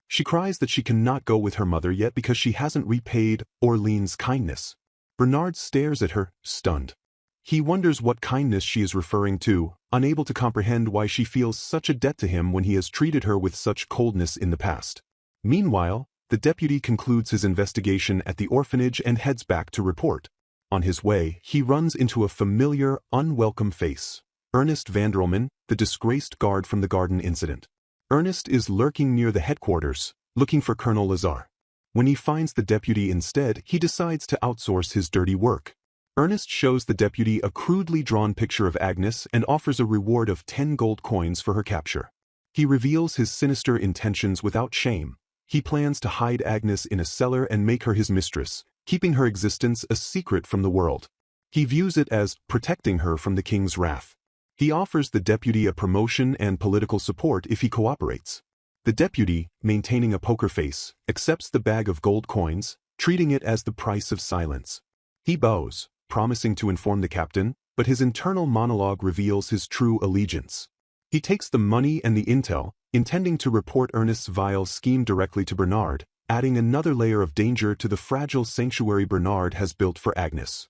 She cries that she cannot go with her mother yet because she hasn't repaid Orlean's kindness. Bernard stares at her, stunned. He wonders what kindness she is referring to, unable to comprehend why she feels such a debt to him when he has treated her with such coldness in the past. Meanwhile, the deputy concludes his investigation at the orphanage and heads back to report. On his way, he runs into a familiar, unwelcome face. Ernest Vanderlman, the disgraced guard from the garden incident. Ernest is lurking near the headquarters, looking for Colonel Lazar. When he finds the deputy instead, he decides to outsource his dirty work. Ernest shows the deputy a crudely drawn picture of Agnes and offers a reward of 10 gold coins for her capture. He reveals his sinister intentions without shame. He plans to hide Agnes in a cellar and make her his mistress, keeping her existence a secret from the world. He views it as protecting her from the king's wrath. He offers the deputy a promotion and political support if he cooperates. The deputy, maintaining a poker face, accepts the bag of gold coins, treating it as the price of silence. He bows, promising to inform the captain, but his internal monologue reveals his true allegiance. He takes the money and the intel, intending to report Ernest's vile scheme directly to Bernard, adding another layer of danger to the fragile sanctuary Bernard has built for Agnes.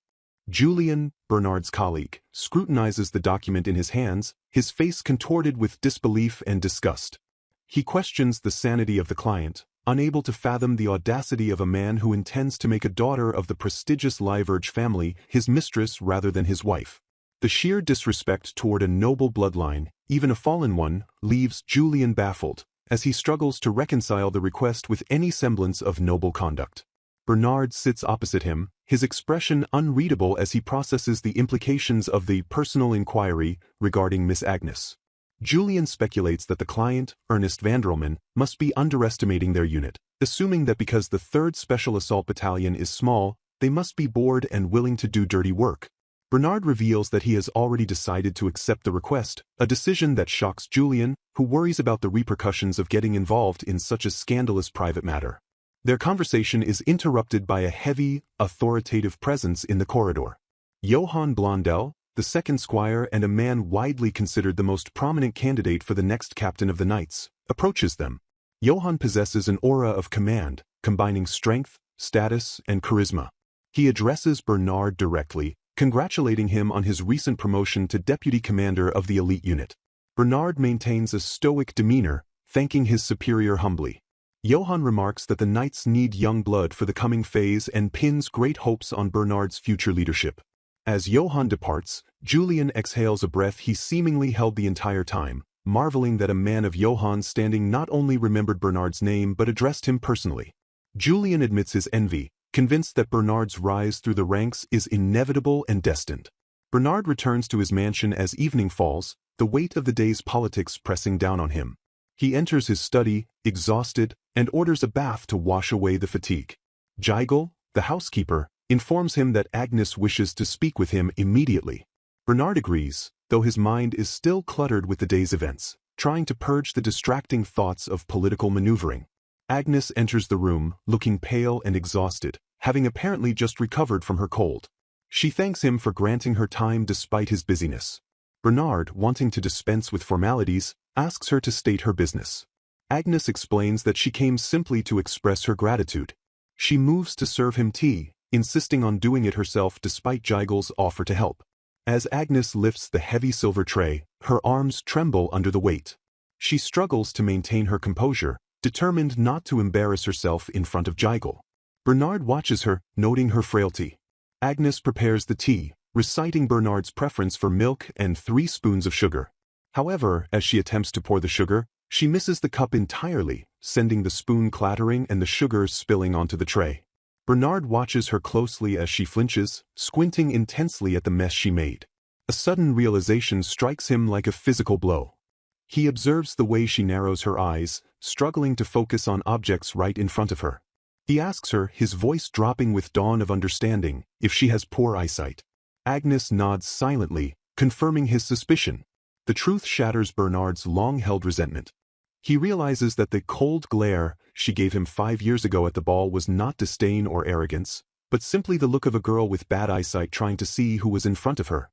Julian, Bernard's colleague, scrutinizes the document in his hands, his face contorted with disbelief and disgust. He questions the sanity of the client, unable to fathom the audacity of a man who intends to make a daughter of the prestigious Liverge family his mistress rather than his wife. The sheer disrespect toward a noble bloodline, even a fallen one, leaves Julian baffled, as he struggles to reconcile the request with any semblance of noble conduct. Bernard sits opposite him, his expression unreadable as he processes the implications of the personal inquiry regarding Miss Agnes. Julian speculates that the client, Ernest Vanderlmen, must be underestimating their unit, assuming that because the 3rd Special Assault Battalion is small, they must be bored and willing to do dirty work. Bernard reveals that he has already decided to accept the request, a decision that shocks Julian, who worries about the repercussions of getting involved in such a scandalous private matter. Their conversation is interrupted by a heavy, authoritative presence in the corridor. Johann Blondel, the 2nd squire and a man widely considered the most prominent candidate for the next captain of the knights, approaches them. Johann possesses an aura of command, combining strength, status, and charisma. He addresses Bernard directly, congratulating him on his recent promotion to deputy commander of the elite unit. Bernard maintains a stoic demeanor, thanking his superior humbly. Johann remarks that the knights need young blood for the coming phase and pins great hopes on Bernard's future leadership. As Johann departs, Julian exhales a breath he seemingly held the entire time, marveling that a man of Johann's standing not only remembered Bernard's name but addressed him personally. Julian admits his envy, convinced that Bernard's rise through the ranks is inevitable and destined. Bernard returns to his mansion as evening falls, the weight of the day's politics pressing down on him. He enters his study, exhausted, and orders a bath to wash away the fatigue. Gigel, the housekeeper, informs him that Agnes wishes to speak with him immediately. Bernard agrees, though his mind is still cluttered with the day's events, trying to purge the distracting thoughts of political maneuvering. Agnes enters the room, looking pale and exhausted, having apparently just recovered from her cold. She thanks him for granting her time despite his busyness. Bernard, wanting to dispense with formalities, asks her to state her business. Agnes explains that she came simply to express her gratitude. She moves to serve him tea, insisting on doing it herself despite Gigel's offer to help. As Agnes lifts the heavy silver tray, her arms tremble under the weight. She struggles to maintain her composure, determined not to embarrass herself in front of Gigel. Bernard watches her, noting her frailty. Agnes prepares the tea, reciting Bernard's preference for milk and 3 spoons of sugar. However, as she attempts to pour the sugar, she misses the cup entirely, sending the spoon clattering and the sugar spilling onto the tray. Bernard watches her closely as she flinches, squinting intensely at the mess she made. A sudden realization strikes him like a physical blow. He observes the way she narrows her eyes, struggling to focus on objects right in front of her. He asks her, his voice dropping with dawn of understanding, if she has poor eyesight. Agnes nods silently, confirming his suspicion. The truth shatters Bernard's long-held resentment. He realizes that the cold glare she gave him 5 years ago at the ball was not disdain or arrogance, but simply the look of a girl with bad eyesight trying to see who was in front of her.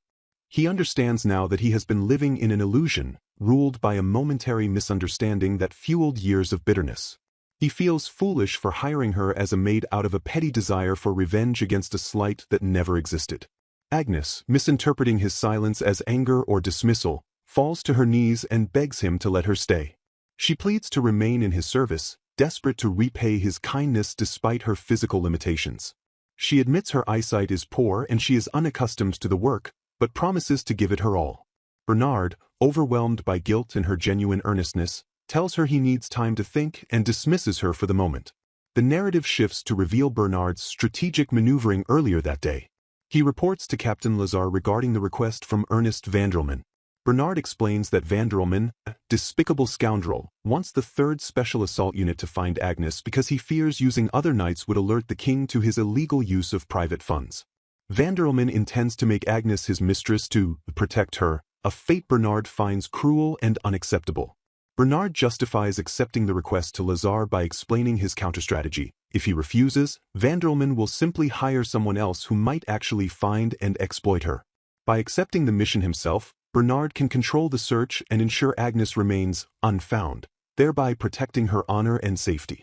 He understands now that he has been living in an illusion, ruled by a momentary misunderstanding that fueled years of bitterness. He feels foolish for hiring her as a maid out of a petty desire for revenge against a slight that never existed. Agnes, misinterpreting his silence as anger or dismissal, falls to her knees and begs him to let her stay. She pleads to remain in his service, desperate to repay his kindness despite her physical limitations. She admits her eyesight is poor and she is unaccustomed to the work, but promises to give it her all. Bernard, overwhelmed by guilt and her genuine earnestness, tells her he needs time to think and dismisses her for the moment. The narrative shifts to reveal Bernard's strategic maneuvering earlier that day. He reports to Captain Lazar regarding the request from Ernest Vanderlmen. Bernard explains that Vanderlmen, a despicable scoundrel, wants the 3rd Special Assault Unit to find Agnes because he fears using other knights would alert the king to his illegal use of private funds. Vanderlmen intends to make Agnes his mistress to protect her, a fate Bernard finds cruel and unacceptable. Bernard justifies accepting the request to Lazar by explaining his counter-strategy. If he refuses, Vanderlman will simply hire someone else who might actually find and exploit her. By accepting the mission himself, Bernard can control the search and ensure Agnes remains unfound, thereby protecting her honor and safety.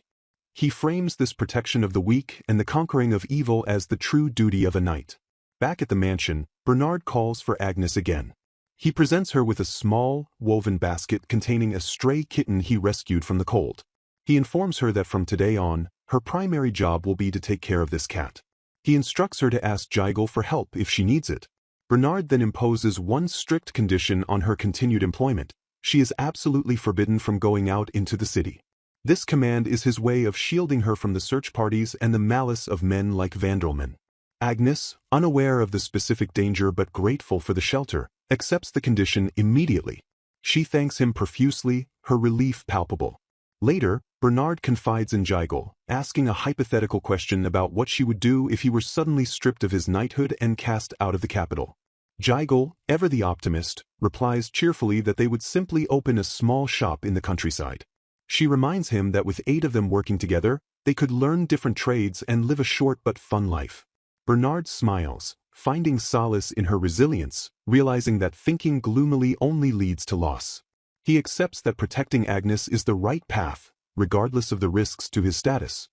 He frames this protection of the weak and the conquering of evil as the true duty of a knight. Back at the mansion, Bernard calls for Agnes again. He presents her with a small, woven basket containing a stray kitten he rescued from the cold. He informs her that from today on, her primary job will be to take care of this cat. He instructs her to ask Jigel for help if she needs it. Bernard then imposes one strict condition on her continued employment. She is absolutely forbidden from going out into the city. This command is his way of shielding her from the search parties and the malice of men like Vanderlman. Agnes, unaware of the specific danger but grateful for the shelter, accepts the condition immediately. She thanks him profusely, her relief palpable. Later, Bernard confides in Jigel, asking a hypothetical question about what she would do if he were suddenly stripped of his knighthood and cast out of the capital. Jigel, ever the optimist, replies cheerfully that they would simply open a small shop in the countryside. She reminds him that with 8 of them working together, they could learn different trades and live a short but fun life. Bernard smiles, finding solace in her resilience, realizing that thinking gloomily only leads to loss. He accepts that protecting Agnes is the right path, regardless of the risks to his status.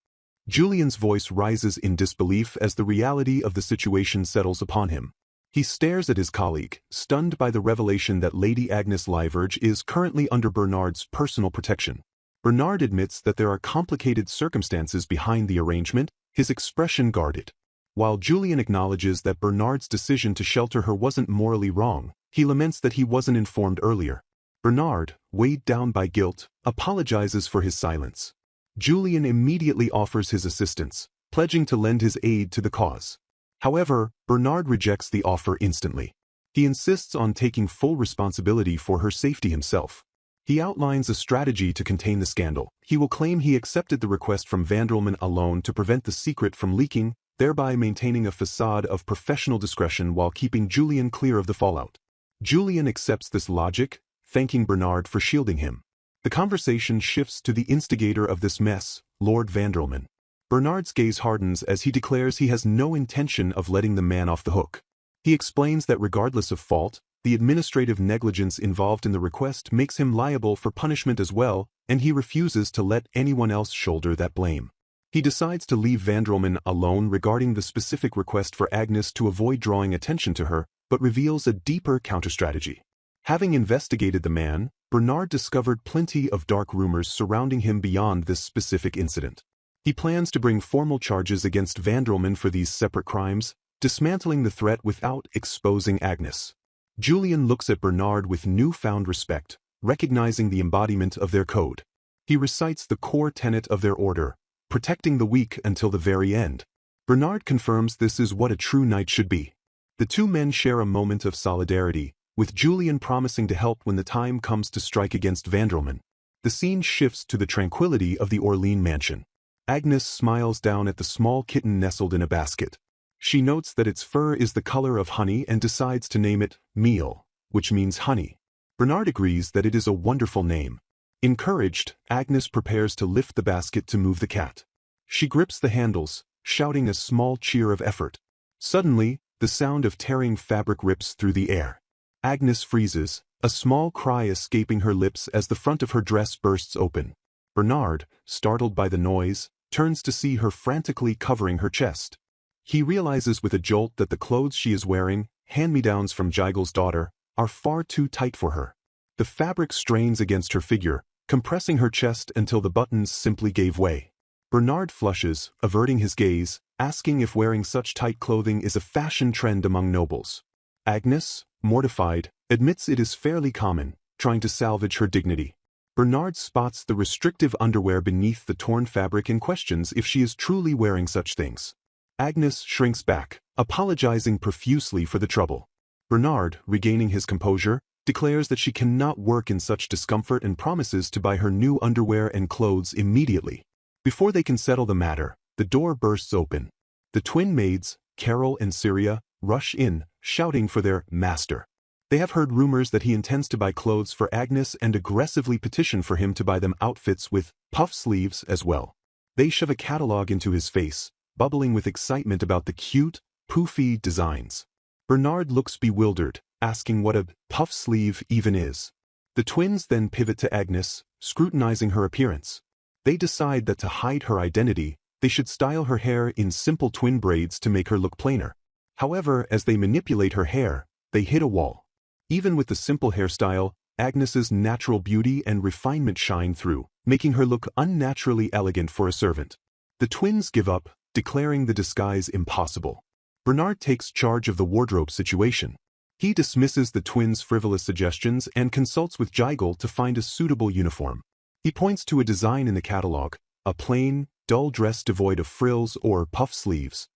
Julian's voice rises in disbelief as the reality of the situation settles upon him. He stares at his colleague, stunned by the revelation that Lady Agnes Liverge is currently under Bernard's personal protection. Bernard admits that there are complicated circumstances behind the arrangement, his expression guarded. While Julian acknowledges that Bernard's decision to shelter her wasn't morally wrong, he laments that he wasn't informed earlier. Bernard, weighed down by guilt, apologizes for his silence. Julian immediately offers his assistance, pledging to lend his aid to the cause. However, Bernard rejects the offer instantly. He insists on taking full responsibility for her safety himself. He outlines a strategy to contain the scandal. He will claim he accepted the request from Vanderlman alone to prevent the secret from leaking, thereby maintaining a facade of professional discretion while keeping Julian clear of the fallout. Julian accepts this logic, thanking Bernard for shielding him. The conversation shifts to the instigator of this mess, Lord Vanderlman. Bernard's gaze hardens as he declares he has no intention of letting the man off the hook. He explains that regardless of fault, the administrative negligence involved in the request makes him liable for punishment as well, and he refuses to let anyone else shoulder that blame. He decides to leave Vanderlman alone regarding the specific request for Agnes to avoid drawing attention to her, but reveals a deeper counter-strategy. Having investigated the man, Bernard discovered plenty of dark rumors surrounding him beyond this specific incident. He plans to bring formal charges against Vanderlman for these separate crimes, dismantling the threat without exposing Agnes. Julian looks at Bernard with newfound respect, recognizing the embodiment of their code. He recites the core tenet of their order, protecting the weak until the very end. Bernard confirms this is what a true knight should be. The two men share a moment of solidarity, with Julian promising to help when the time comes to strike against Vanderlman. The scene shifts to the tranquility of the Orlean mansion. Agnes smiles down at the small kitten nestled in a basket. She notes that its fur is the color of honey and decides to name it Meal, which means honey. Bernard agrees that it is a wonderful name. Encouraged, Agnes prepares to lift the basket to move the cat. She grips the handles, shouting a small cheer of effort. Suddenly, the sound of tearing fabric rips through the air. Agnes freezes, a small cry escaping her lips as the front of her dress bursts open. Bernard, startled by the noise, turns to see her frantically covering her chest. He realizes with a jolt that the clothes she is wearing, hand-me-downs from Jigel's daughter, are far too tight for her. The fabric strains against her figure, compressing her chest until the buttons simply gave way. Bernard flushes, averting his gaze, asking if wearing such tight clothing is a fashion trend among nobles. Agnes, mortified, admits it is fairly common, trying to salvage her dignity. Bernard spots the restrictive underwear beneath the torn fabric and questions if she is truly wearing such things. Agnes shrinks back, apologizing profusely for the trouble. Bernard, regaining his composure, declares that she cannot work in such discomfort and promises to buy her new underwear and clothes immediately. Before they can settle the matter, the door bursts open. The twin maids, Carol and Syria, rush in, shouting for their master. They have heard rumors that he intends to buy clothes for Agnes and aggressively petition for him to buy them outfits with puff sleeves as well. They shove a catalog into his face, bubbling with excitement about the cute, poofy designs. Bernard looks bewildered, asking what a puff sleeve even is. The twins then pivot to Agnes, scrutinizing her appearance. They decide that to hide her identity, they should style her hair in simple twin braids to make her look plainer. However, as they manipulate her hair, they hit a wall. Even with the simple hairstyle, Agnes's natural beauty and refinement shine through, making her look unnaturally elegant for a servant. The twins give up, declaring the disguise impossible. Bernard takes charge of the wardrobe situation. He dismisses the twins' frivolous suggestions and consults with Jigel to find a suitable uniform. He points to a design in the catalog, a plain, dull dress devoid of frills or puff sleeves.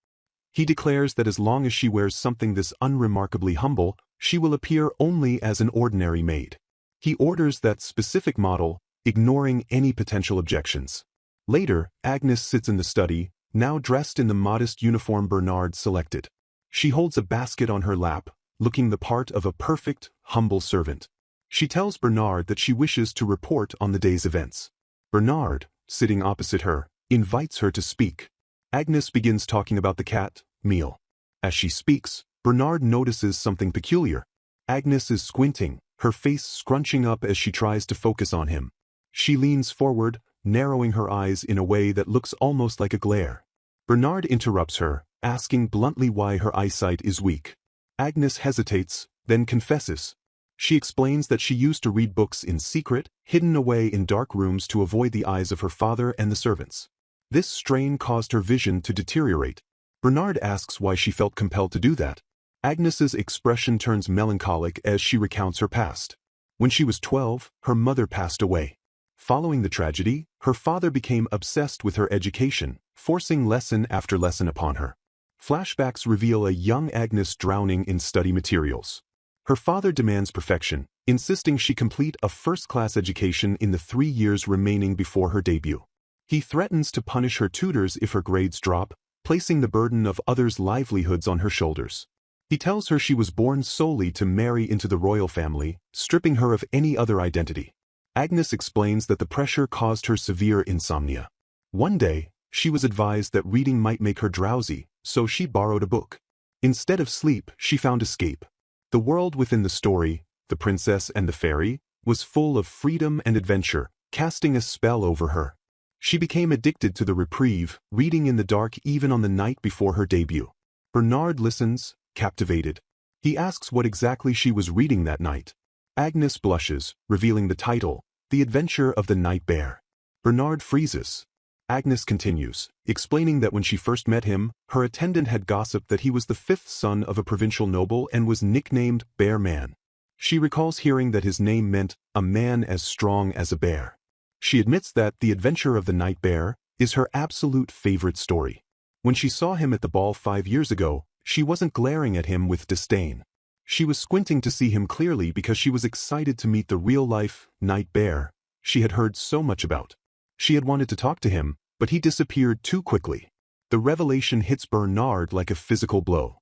He declares that as long as she wears something this unremarkably humble, she will appear only as an ordinary maid. He orders that specific model, ignoring any potential objections. Later, Agnes sits in the study, now dressed in the modest uniform Bernard selected. She holds a basket on her lap, looking the part of a perfect, humble servant. She tells Bernard that she wishes to report on the day's events. Bernard, sitting opposite her, invites her to speak. Agnes begins talking about the cat, Meal. As she speaks, Bernard notices something peculiar. Agnes is squinting, her face scrunching up as she tries to focus on him. She leans forward, narrowing her eyes in a way that looks almost like a glare. Bernard interrupts her, asking bluntly why her eyesight is weak. Agnes hesitates, then confesses. She explains that she used to read books in secret, hidden away in dark rooms to avoid the eyes of her father and the servants. This strain caused her vision to deteriorate. Bernard asks why she felt compelled to do that. Agnes's expression turns melancholic as she recounts her past. When she was 12, her mother passed away. Following the tragedy, her father became obsessed with her education, forcing lesson after lesson upon her. Flashbacks reveal a young Agnes drowning in study materials. Her father demands perfection, insisting she complete a first-class education in the 3 years remaining before her debut. He threatens to punish her tutors if her grades drop, placing the burden of others' livelihoods on her shoulders. He tells her she was born solely to marry into the royal family, stripping her of any other identity. Agnes explains that the pressure caused her severe insomnia. One day, she was advised that reading might make her drowsy, so she borrowed a book. Instead of sleep, she found escape. The world within the story, the princess and the fairy, was full of freedom and adventure, casting a spell over her. She became addicted to the reprieve, reading in the dark even on the night before her debut. Bernard listens, captivated. He asks what exactly she was reading that night. Agnes blushes, revealing the title, The Adventure of the Night Bear. Bernard freezes. Agnes continues, explaining that when she first met him, her attendant had gossiped that he was the 5th son of a provincial noble and was nicknamed Bear Man. She recalls hearing that his name meant a man as strong as a bear. She admits that The Adventure of the Night Bear is her absolute favorite story. When she saw him at the ball 5 years ago, she wasn't glaring at him with disdain. She was squinting to see him clearly because she was excited to meet the real-life Night Bear she had heard so much about. She had wanted to talk to him, but he disappeared too quickly. The revelation hits Bernard like a physical blow.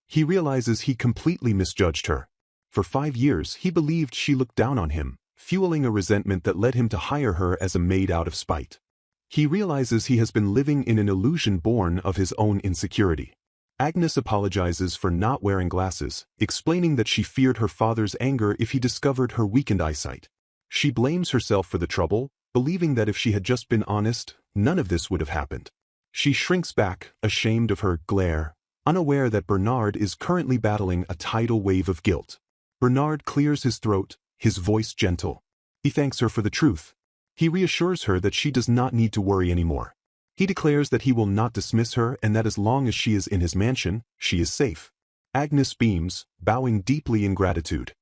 He realizes he completely misjudged her. For 5 years, he believed she looked down on him, fueling a resentment that led him to hire her as a maid out of spite. He realizes he has been living in an illusion born of his own insecurity. Agnes apologizes for not wearing glasses, explaining that she feared her father's anger if he discovered her weakened eyesight. She blames herself for the trouble, believing that if she had just been honest, none of this would have happened. She shrinks back, ashamed of her glare, unaware that Bernard is currently battling a tidal wave of guilt. Bernard clears his throat, his voice gentle. He thanks her for the truth. He reassures her that she does not need to worry anymore. He declares that he will not dismiss her and that as long as she is in his mansion, she is safe. Agnes beams, bowing deeply in gratitude.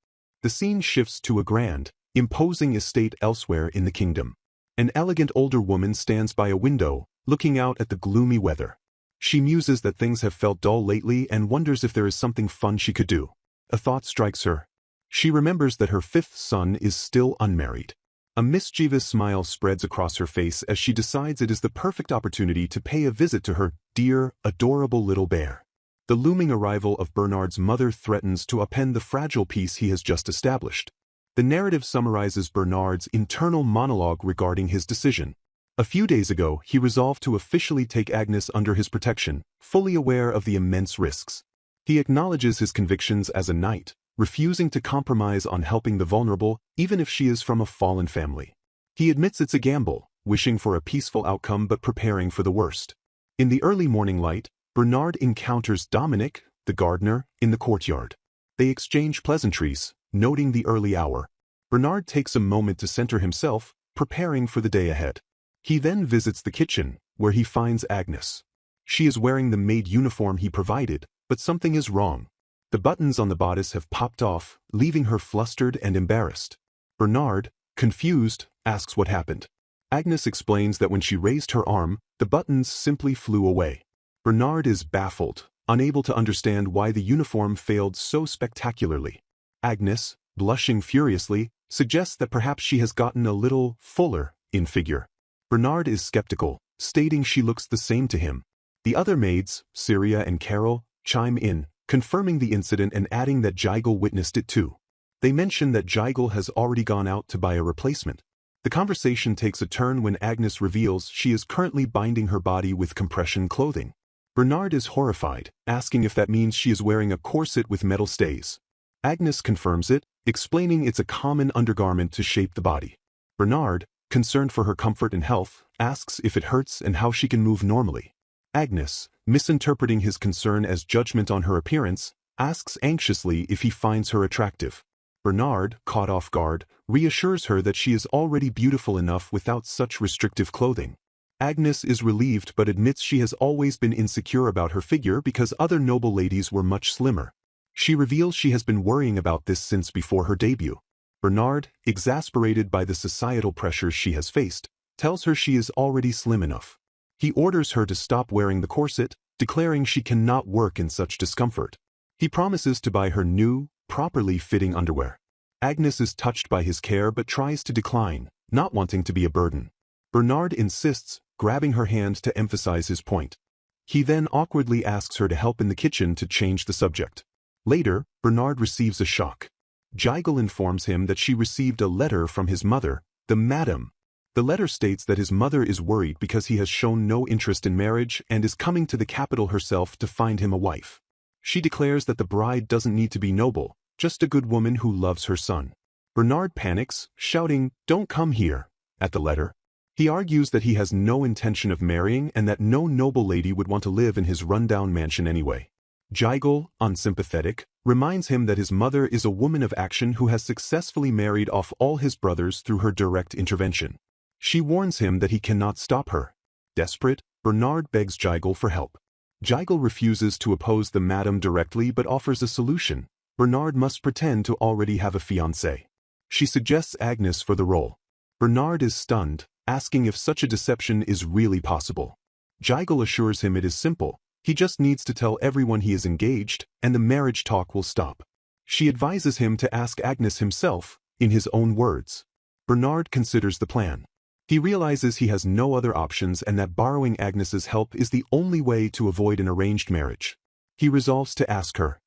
The scene shifts to a grand, imposing estate elsewhere in the kingdom. An elegant older woman stands by a window, looking out at the gloomy weather. She muses that things have felt dull lately and wonders if there is something fun she could do. A thought strikes her. She remembers that her 5th son is still unmarried. A mischievous smile spreads across her face as she decides it is the perfect opportunity to pay a visit to her dear, adorable little bear. The looming arrival of Bernard's mother threatens to upend the fragile peace he has just established. The narrative summarizes Bernard's internal monologue regarding his decision. A few days ago, he resolved to officially take Agnes under his protection, fully aware of the immense risks. He acknowledges his convictions as a knight, refusing to compromise on helping the vulnerable, even if she is from a fallen family. He admits it's a gamble, wishing for a peaceful outcome but preparing for the worst. In the early morning light, Bernard encounters Dominic, the gardener, in the courtyard. They exchange pleasantries, noting the early hour. Bernard takes a moment to center himself, preparing for the day ahead. He then visits the kitchen, where he finds Agnes. She is wearing the maid uniform he provided, but something is wrong. The buttons on the bodice have popped off, leaving her flustered and embarrassed. Bernard, confused, asks what happened. Agnes explains that when she raised her arm, the buttons simply flew away. Bernard is baffled, unable to understand why the uniform failed so spectacularly. Agnes, blushing furiously, suggests that perhaps she has gotten a little fuller in figure. Bernard is skeptical, stating she looks the same to him. The other maids, Syria and Carol, chime in, confirming the incident and adding that Jigel witnessed it too. They mention that Jigel has already gone out to buy a replacement. The conversation takes a turn when Agnes reveals she is currently binding her body with compression clothing. Bernard is horrified, asking if that means she is wearing a corset with metal stays. Agnes confirms it, explaining it's a common undergarment to shape the body. Bernard, concerned for her comfort and health, asks if it hurts and how she can move normally. Agnes, misinterpreting his concern as judgment on her appearance, asks anxiously if he finds her attractive. Bernard, caught off guard, reassures her that she is already beautiful enough without such restrictive clothing. Agnes is relieved but admits she has always been insecure about her figure because other noble ladies were much slimmer. She reveals she has been worrying about this since before her debut. Bernard, exasperated by the societal pressures she has faced, tells her she is already slim enough. He orders her to stop wearing the corset, declaring she cannot work in such discomfort. He promises to buy her new, properly fitting underwear. Agnes is touched by his care but tries to decline, not wanting to be a burden. Bernard insists, grabbing her hand to emphasize his point. He then awkwardly asks her to help in the kitchen to change the subject. Later, Bernard receives a shock. Jigel informs him that she received a letter from his mother, the madam. The letter states that his mother is worried because he has shown no interest in marriage and is coming to the capital herself to find him a wife. She declares that the bride doesn't need to be noble, just a good woman who loves her son. Bernard panics, shouting, "Don't come here," at the letter. He argues that he has no intention of marrying and that no noble lady would want to live in his rundown mansion anyway. Jigel, unsympathetic, reminds him that his mother is a woman of action who has successfully married off all his brothers through her direct intervention. She warns him that he cannot stop her. Desperate, Bernard begs Jigel for help. Jigel refuses to oppose the madam directly but offers a solution. Bernard must pretend to already have a fiancé. She suggests Agnes for the role. Bernard is stunned, asking if such a deception is really possible. Jigel assures him it is simple. He just needs to tell everyone he is engaged, and the marriage talk will stop. She advises him to ask Agnes himself, in his own words. Bernard considers the plan. He realizes he has no other options and that borrowing Agnes's help is the only way to avoid an arranged marriage. He resolves to ask her.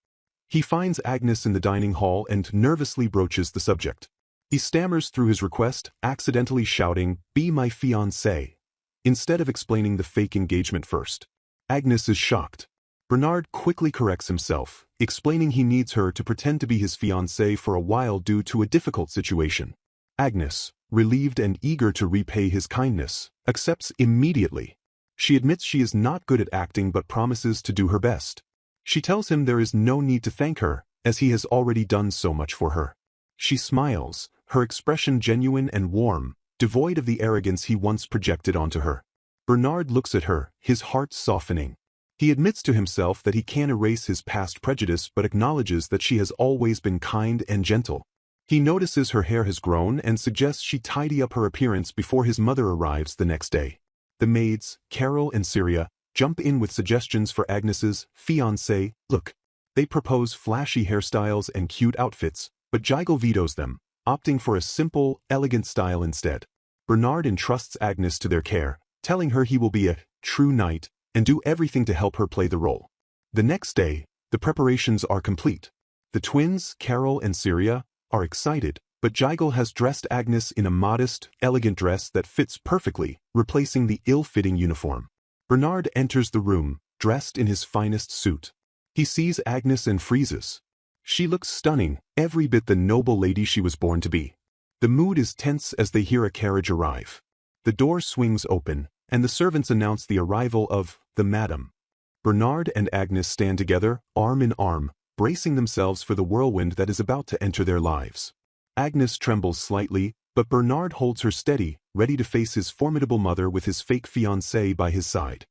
He finds Agnes in the dining hall and nervously broaches the subject. He stammers through his request, accidentally shouting, "Be my fiancé," instead of explaining the fake engagement first. Agnes is shocked. Bernard quickly corrects himself, explaining he needs her to pretend to be his fiancée for a while due to a difficult situation. Agnes, relieved and eager to repay his kindness, accepts immediately. She admits she is not good at acting but promises to do her best. She tells him there is no need to thank her, as he has already done so much for her. She smiles, her expression genuine and warm, devoid of the arrogance he once projected onto her. Bernard looks at her, his heart softening. He admits to himself that he can't erase his past prejudice but acknowledges that she has always been kind and gentle. He notices her hair has grown and suggests she tidy up her appearance before his mother arrives the next day. The maids, Carol and Syria, jump in with suggestions for Agnes's fiancé look. They propose flashy hairstyles and cute outfits, but Jigel vetoes them, opting for a simple, elegant style instead. Bernard entrusts Agnes to their care, telling her he will be a true knight and do everything to help her play the role. The next day, the preparations are complete. The twins, Carol and Syria, are excited, but Gigel has dressed Agnes in a modest, elegant dress that fits perfectly, replacing the ill-fitting uniform. Bernard enters the room, dressed in his finest suit. He sees Agnes and freezes. She looks stunning, every bit the noble lady she was born to be. The mood is tense as they hear a carriage arrive. The door swings open, and the servants announce the arrival of the madam. Bernard and Agnes stand together, arm in arm, bracing themselves for the whirlwind that is about to enter their lives. Agnes trembles slightly, but Bernard holds her steady, ready to face his formidable mother with his fake fiancée by his side.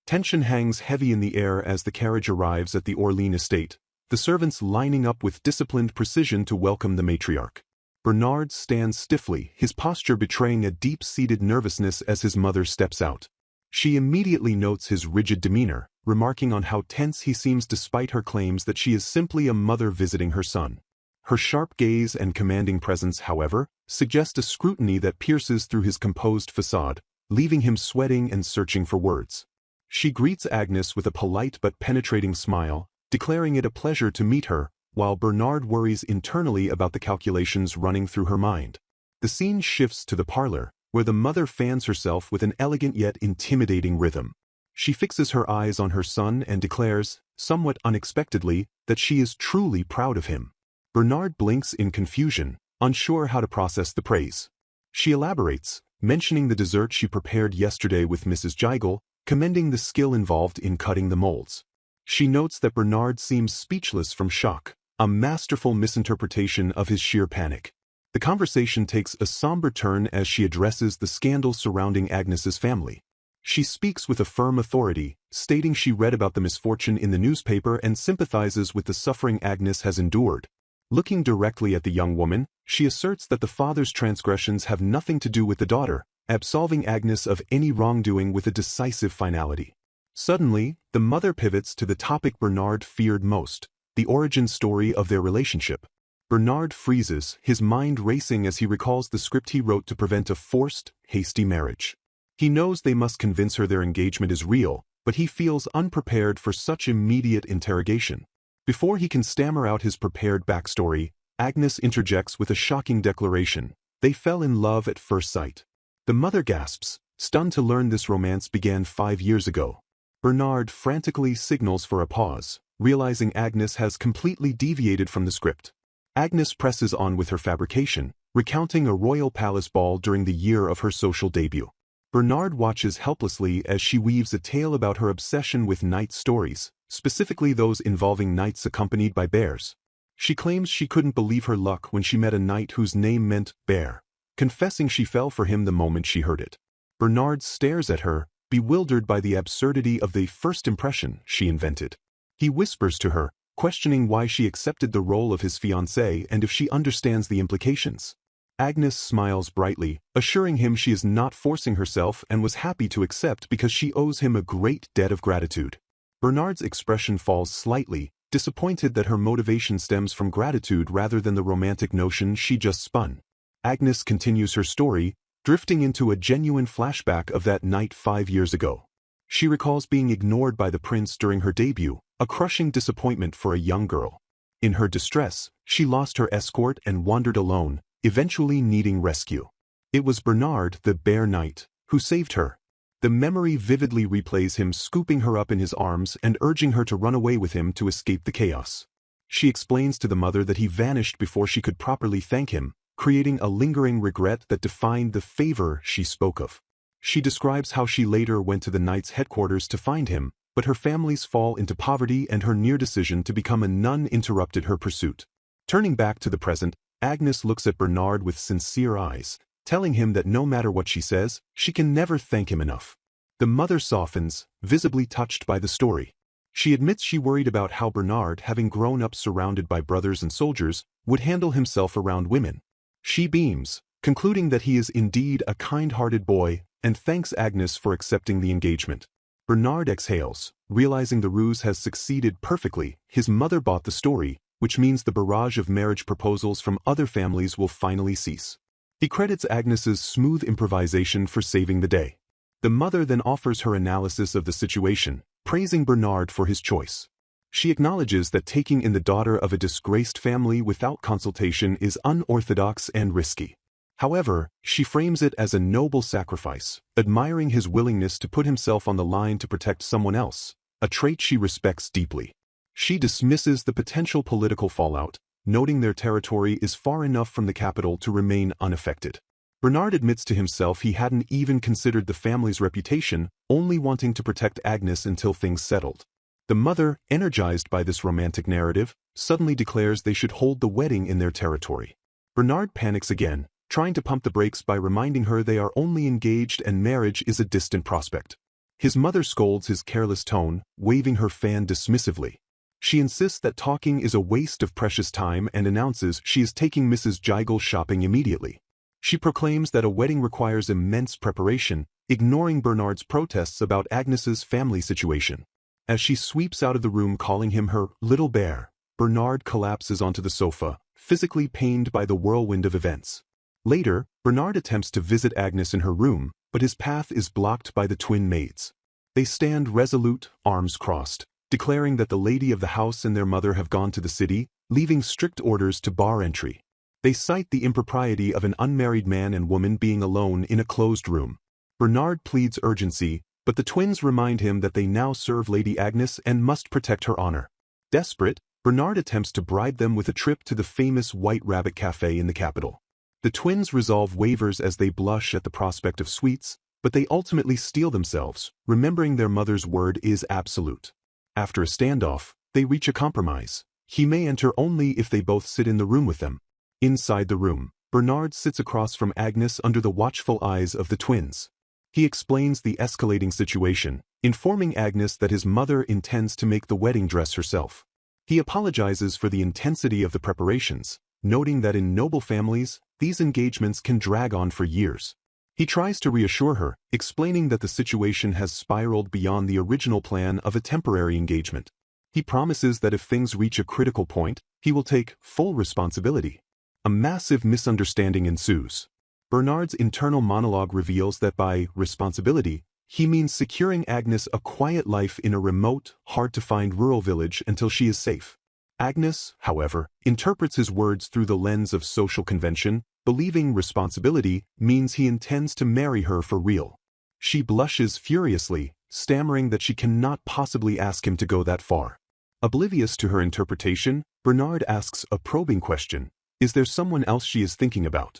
Tension hangs heavy in the air as the carriage arrives at the Orleans estate, the servants lining up with disciplined precision to welcome the matriarch. Bernard stands stiffly, his posture betraying a deep-seated nervousness as his mother steps out. She immediately notes his rigid demeanor, remarking on how tense he seems despite her claims that she is simply a mother visiting her son. Her sharp gaze and commanding presence, however, suggest a scrutiny that pierces through his composed facade, leaving him sweating and searching for words. She greets Agnes with a polite but penetrating smile, declaring it a pleasure to meet her, while Bernard worries internally about the calculations running through her mind. The scene shifts to the parlor, where the mother fans herself with an elegant yet intimidating rhythm. She fixes her eyes on her son and declares, somewhat unexpectedly, that she is truly proud of him. Bernard blinks in confusion, unsure how to process the praise. She elaborates, mentioning the dessert she prepared yesterday with Mrs. Gigel, commending the skill involved in cutting the molds. She notes that Bernard seems speechless from shock, a masterful misinterpretation of his sheer panic. The conversation takes a somber turn as she addresses the scandal surrounding Agnes's family. She speaks with a firm authority, stating she read about the misfortune in the newspaper and sympathizes with the suffering Agnes has endured. Looking directly at the young woman, she asserts that the father's transgressions have nothing to do with the daughter, absolving Agnes of any wrongdoing with a decisive finality. Suddenly, the mother pivots to the topic Bernard feared most, the origin story of their relationship. Bernard freezes, his mind racing as he recalls the script he wrote to prevent a forced, hasty marriage. He knows they must convince her their engagement is real, but he feels unprepared for such immediate interrogation. Before he can stammer out his prepared backstory, Agnes interjects with a shocking declaration. They fell in love at first sight. The mother gasps, stunned to learn this romance began 5 years ago. Bernard frantically signals for a pause, realizing Agnes has completely deviated from the script. Agnes presses on with her fabrication, recounting a royal palace ball during the year of her social debut. Bernard watches helplessly as she weaves a tale about her obsession with knight stories, specifically those involving knights accompanied by bears. She claims she couldn't believe her luck when she met a knight whose name meant bear, confessing she fell for him the moment she heard it. Bernard stares at her, bewildered by the absurdity of the first impression she invented. He whispers to her, questioning why she accepted the role of his fiancée and if she understands the implications. Agnes smiles brightly, assuring him she is not forcing herself and was happy to accept because she owes him a great debt of gratitude. Bernard's expression falls slightly, disappointed that her motivation stems from gratitude rather than the romantic notion she just spun. Agnes continues her story, drifting into a genuine flashback of that night 5 years ago. She recalls being ignored by the prince during her debut, a crushing disappointment for a young girl. In her distress, she lost her escort and wandered alone, eventually needing rescue. It was Bernard, the bear knight, who saved her. The memory vividly replays him scooping her up in his arms and urging her to run away with him to escape the chaos. She explains to the mother that he vanished before she could properly thank him, creating a lingering regret that defined the favor she spoke of. She describes how she later went to the knight's headquarters to find him, but her family's fall into poverty and her near decision to become a nun interrupted her pursuit. Turning back to the present, Agnes looks at Bernard with sincere eyes, telling him that no matter what she says, she can never thank him enough. The mother softens, visibly touched by the story. She admits she worried about how Bernard, having grown up surrounded by brothers and soldiers, would handle himself around women. She beams, concluding that he is indeed a kind-hearted boy, and thanks Agnes for accepting the engagement. Bernard exhales, realizing the ruse has succeeded perfectly. His mother bought the story, which means the barrage of marriage proposals from other families will finally cease. He credits Agnes's smooth improvisation for saving the day. The mother then offers her analysis of the situation, praising Bernard for his choice. She acknowledges that taking in the daughter of a disgraced family without consultation is unorthodox and risky. However, she frames it as a noble sacrifice, admiring his willingness to put himself on the line to protect someone else, a trait she respects deeply. She dismisses the potential political fallout, noting their territory is far enough from the capital to remain unaffected. Bernard admits to himself he hadn't even considered the family's reputation, only wanting to protect Agnes until things settled. The mother, energized by this romantic narrative, suddenly declares they should hold the wedding in their territory. Bernard panics again, trying to pump the brakes by reminding her they are only engaged and marriage is a distant prospect. His mother scolds his careless tone, waving her fan dismissively. She insists that talking is a waste of precious time and announces she is taking Mrs. Gigel shopping immediately. She proclaims that a wedding requires immense preparation, ignoring Bernard's protests about Agnes's family situation. As she sweeps out of the room calling him her little bear, Bernard collapses onto the sofa, physically pained by the whirlwind of events. Later, Bernard attempts to visit Agnes in her room, but his path is blocked by the twin maids. They stand resolute, arms crossed, declaring that the lady of the house and their mother have gone to the city, leaving strict orders to bar entry. They cite the impropriety of an unmarried man and woman being alone in a closed room. Bernard pleads urgency, but the twins remind him that they now serve Lady Agnes and must protect her honor. Desperate, Bernard attempts to bribe them with a trip to the famous White Rabbit Cafe in the capital. The twins resolve waivers as they blush at the prospect of sweets, but they ultimately steel themselves, remembering their mother's word is absolute. After a standoff, they reach a compromise. He may enter only if they both sit in the room with them. Inside the room, Bernard sits across from Agnes under the watchful eyes of the twins. He explains the escalating situation, informing Agnes that his mother intends to make the wedding dress herself. He apologizes for the intensity of the preparations, noting that in noble families, these engagements can drag on for years. He tries to reassure her, explaining that the situation has spiraled beyond the original plan of a temporary engagement. He promises that if things reach a critical point, he will take full responsibility. A massive misunderstanding ensues. Bernard's internal monologue reveals that by responsibility, he means securing Agnes a quiet life in a remote, hard-to-find rural village until she is safe. Agnes, however, interprets his words through the lens of social convention, believing responsibility means he intends to marry her for real. She blushes furiously, stammering that she cannot possibly ask him to go that far. Oblivious to her interpretation, Bernard asks a probing question: is there someone else she is thinking about?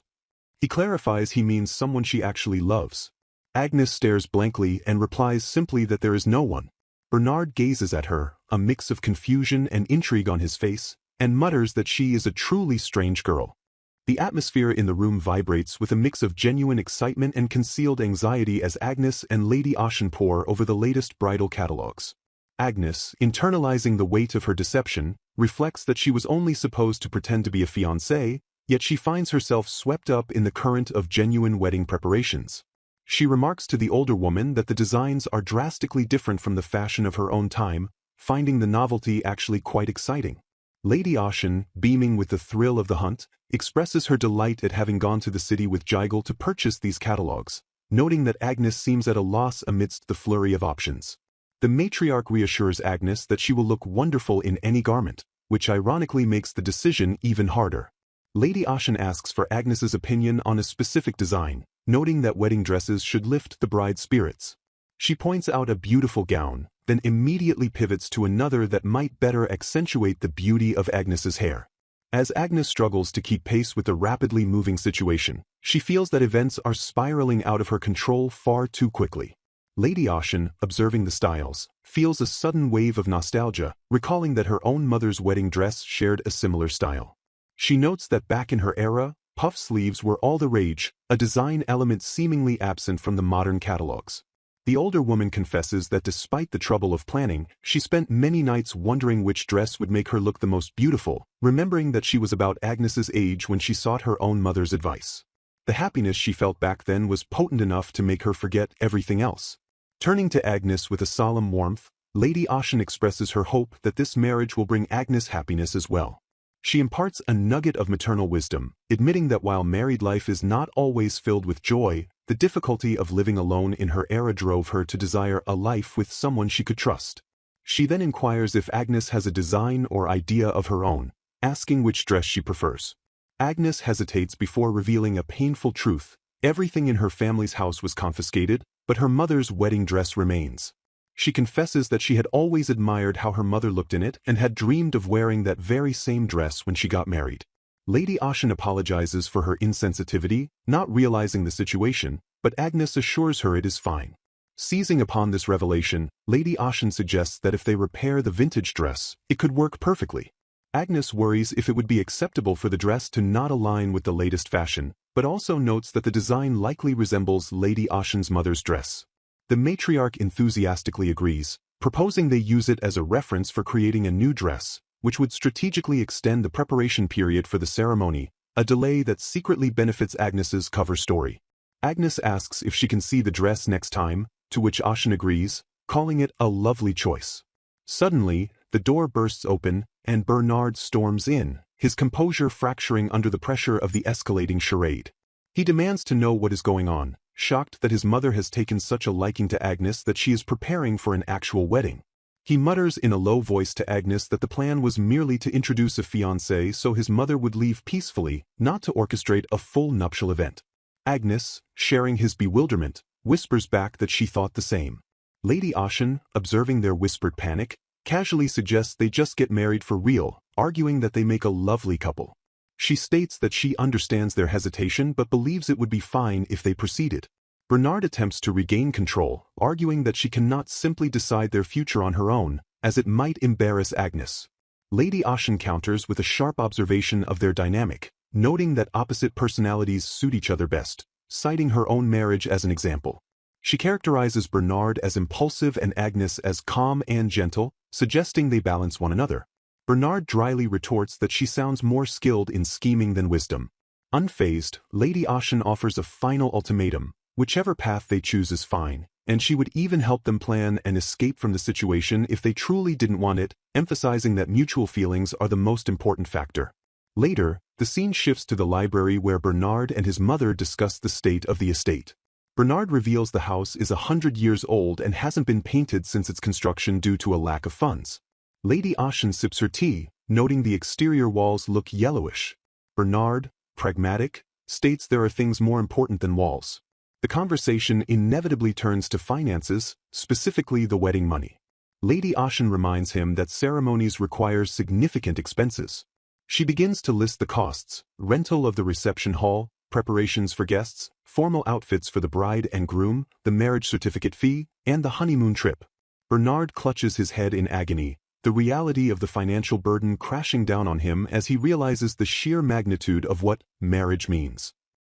He clarifies he means someone she actually loves. Agnes stares blankly and replies simply that there is no one. Bernard gazes at her, a mix of confusion and intrigue on his face, and mutters that she is a truly strange girl. The atmosphere in the room vibrates with a mix of genuine excitement and concealed anxiety as Agnes and Lady Ashen pore over the latest bridal catalogs. Agnes, internalizing the weight of her deception, reflects that she was only supposed to pretend to be a fiancée, yet she finds herself swept up in the current of genuine wedding preparations. She remarks to the older woman that the designs are drastically different from the fashion of her own time, finding the novelty actually quite exciting. Lady Ashen, beaming with the thrill of the hunt, expresses her delight at having gone to the city with Gigel to purchase these catalogs, noting that Agnes seems at a loss amidst the flurry of options. The matriarch reassures Agnes that she will look wonderful in any garment, which ironically makes the decision even harder. Lady Ashen asks for Agnes's opinion on a specific design, noting that wedding dresses should lift the bride's spirits. She points out a beautiful gown, then immediately pivots to another that might better accentuate the beauty of Agnes's hair. As Agnes struggles to keep pace with the rapidly moving situation, she feels that events are spiraling out of her control far too quickly. Lady Ashen, observing the styles, feels a sudden wave of nostalgia, recalling that her own mother's wedding dress shared a similar style. She notes that back in her era, puff sleeves were all the rage, a design element seemingly absent from the modern catalogs. The older woman confesses that despite the trouble of planning, she spent many nights wondering which dress would make her look the most beautiful, remembering that she was about Agnes's age when she sought her own mother's advice. The happiness she felt back then was potent enough to make her forget everything else. Turning to Agnes with a solemn warmth, Lady Ashen expresses her hope that this marriage will bring Agnes happiness as well. She imparts a nugget of maternal wisdom, admitting that while married life is not always filled with joy, the difficulty of living alone in her era drove her to desire a life with someone she could trust. She then inquires if Agnes has a design or idea of her own, asking which dress she prefers. Agnes hesitates before revealing a painful truth. Everything in her family's house was confiscated, but her mother's wedding dress remains. She confesses that she had always admired how her mother looked in it and had dreamed of wearing that very same dress when she got married. Lady Ashen apologizes for her insensitivity, not realizing the situation, but Agnes assures her it is fine. Seizing upon this revelation, Lady Ashen suggests that if they repair the vintage dress, it could work perfectly. Agnes worries if it would be acceptable for the dress to not align with the latest fashion, but also notes that the design likely resembles Lady Ashen's mother's dress. The matriarch enthusiastically agrees, proposing they use it as a reference for creating a new dress, which would strategically extend the preparation period for the ceremony, a delay that secretly benefits Agnes's cover story. Agnes asks if she can see the dress next time, to which Ashen agrees, calling it a lovely choice. Suddenly, the door bursts open, and Bernard storms in, his composure fracturing under the pressure of the escalating charade. He demands to know what is going on, shocked that his mother has taken such a liking to Agnes that she is preparing for an actual wedding. He mutters in a low voice to Agnes that the plan was merely to introduce a fiancé so his mother would leave peacefully, not to orchestrate a full nuptial event. Agnes, sharing his bewilderment, whispers back that she thought the same. Lady Ashen, observing their whispered panic, casually suggests they just get married for real, arguing that they make a lovely couple. She states that she understands their hesitation but believes it would be fine if they proceeded. Bernard attempts to regain control, arguing that she cannot simply decide their future on her own, as it might embarrass Agnes. Lady Ashen counters with a sharp observation of their dynamic, noting that opposite personalities suit each other best, citing her own marriage as an example. She characterizes Bernard as impulsive and Agnes as calm and gentle, suggesting they balance one another. Bernard dryly retorts that she sounds more skilled in scheming than wisdom. Unfazed, Lady Ashen offers a final ultimatum: whichever path they choose is fine, and she would even help them plan an escape from the situation if they truly didn't want it, emphasizing that mutual feelings are the most important factor. Later, the scene shifts to the library where Bernard and his mother discuss the state of the estate. Bernard reveals the house is 100 years old and hasn't been painted since its construction due to a lack of funds. Lady Ashen sips her tea, noting the exterior walls look yellowish. Bernard, pragmatic, states there are things more important than walls. The conversation inevitably turns to finances, specifically the wedding money. Lady Ashen reminds him that ceremonies require significant expenses. She begins to list the costs: rental of the reception hall, preparations for guests, formal outfits for the bride and groom, the marriage certificate fee, and the honeymoon trip. Bernard clutches his head in agony, the reality of the financial burden crashing down on him as he realizes the sheer magnitude of what marriage means.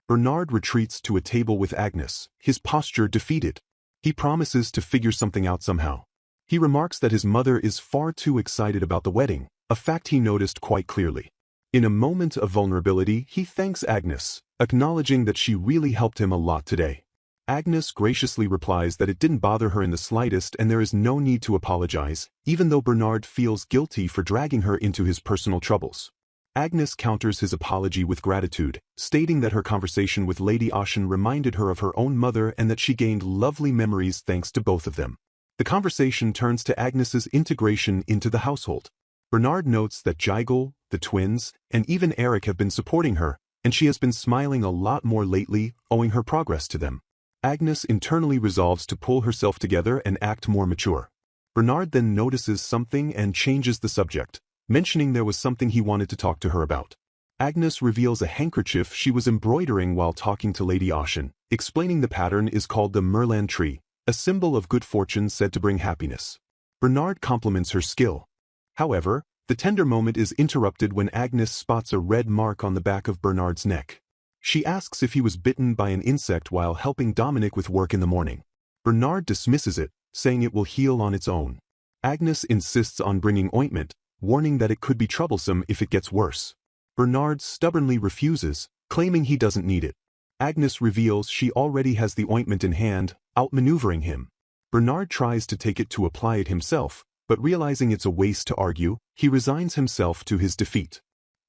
Bernard retreats to a table with Agnes, his posture defeated. He promises to figure something out somehow. He remarks that his mother is far too excited about the wedding, a fact he noticed quite clearly. In a moment of vulnerability, he thanks Agnes, acknowledging that she really helped him a lot today. Agnes graciously replies that it didn't bother her in the slightest and there is no need to apologize, even though Bernard feels guilty for dragging her into his personal troubles. Agnes counters his apology with gratitude, stating that her conversation with Lady Ashen reminded her of her own mother and that she gained lovely memories thanks to both of them. The conversation turns to Agnes's integration into the household. Bernard notes that Jigel, the twins, and even Eric have been supporting her, and she has been smiling a lot more lately, owing her progress to them. Agnes internally resolves to pull herself together and act more mature. Bernard then notices something and changes the subject, mentioning there was something he wanted to talk to her about. Agnes reveals a handkerchief she was embroidering while talking to Lady Ashen, explaining the pattern is called the Merlan tree, a symbol of good fortune said to bring happiness. Bernard compliments her skill. However, the tender moment is interrupted when Agnes spots a red mark on the back of Bernard's neck. She asks if he was bitten by an insect while helping Dominic with work in the morning. Bernard dismisses it, saying it will heal on its own. Agnes insists on bringing ointment, warning that it could be troublesome if it gets worse. Bernard stubbornly refuses, claiming he doesn't need it. Agnes reveals she already has the ointment in hand, outmaneuvering him. Bernard tries to take it to apply it himself, but realizing it's a waste to argue, he resigns himself to his defeat.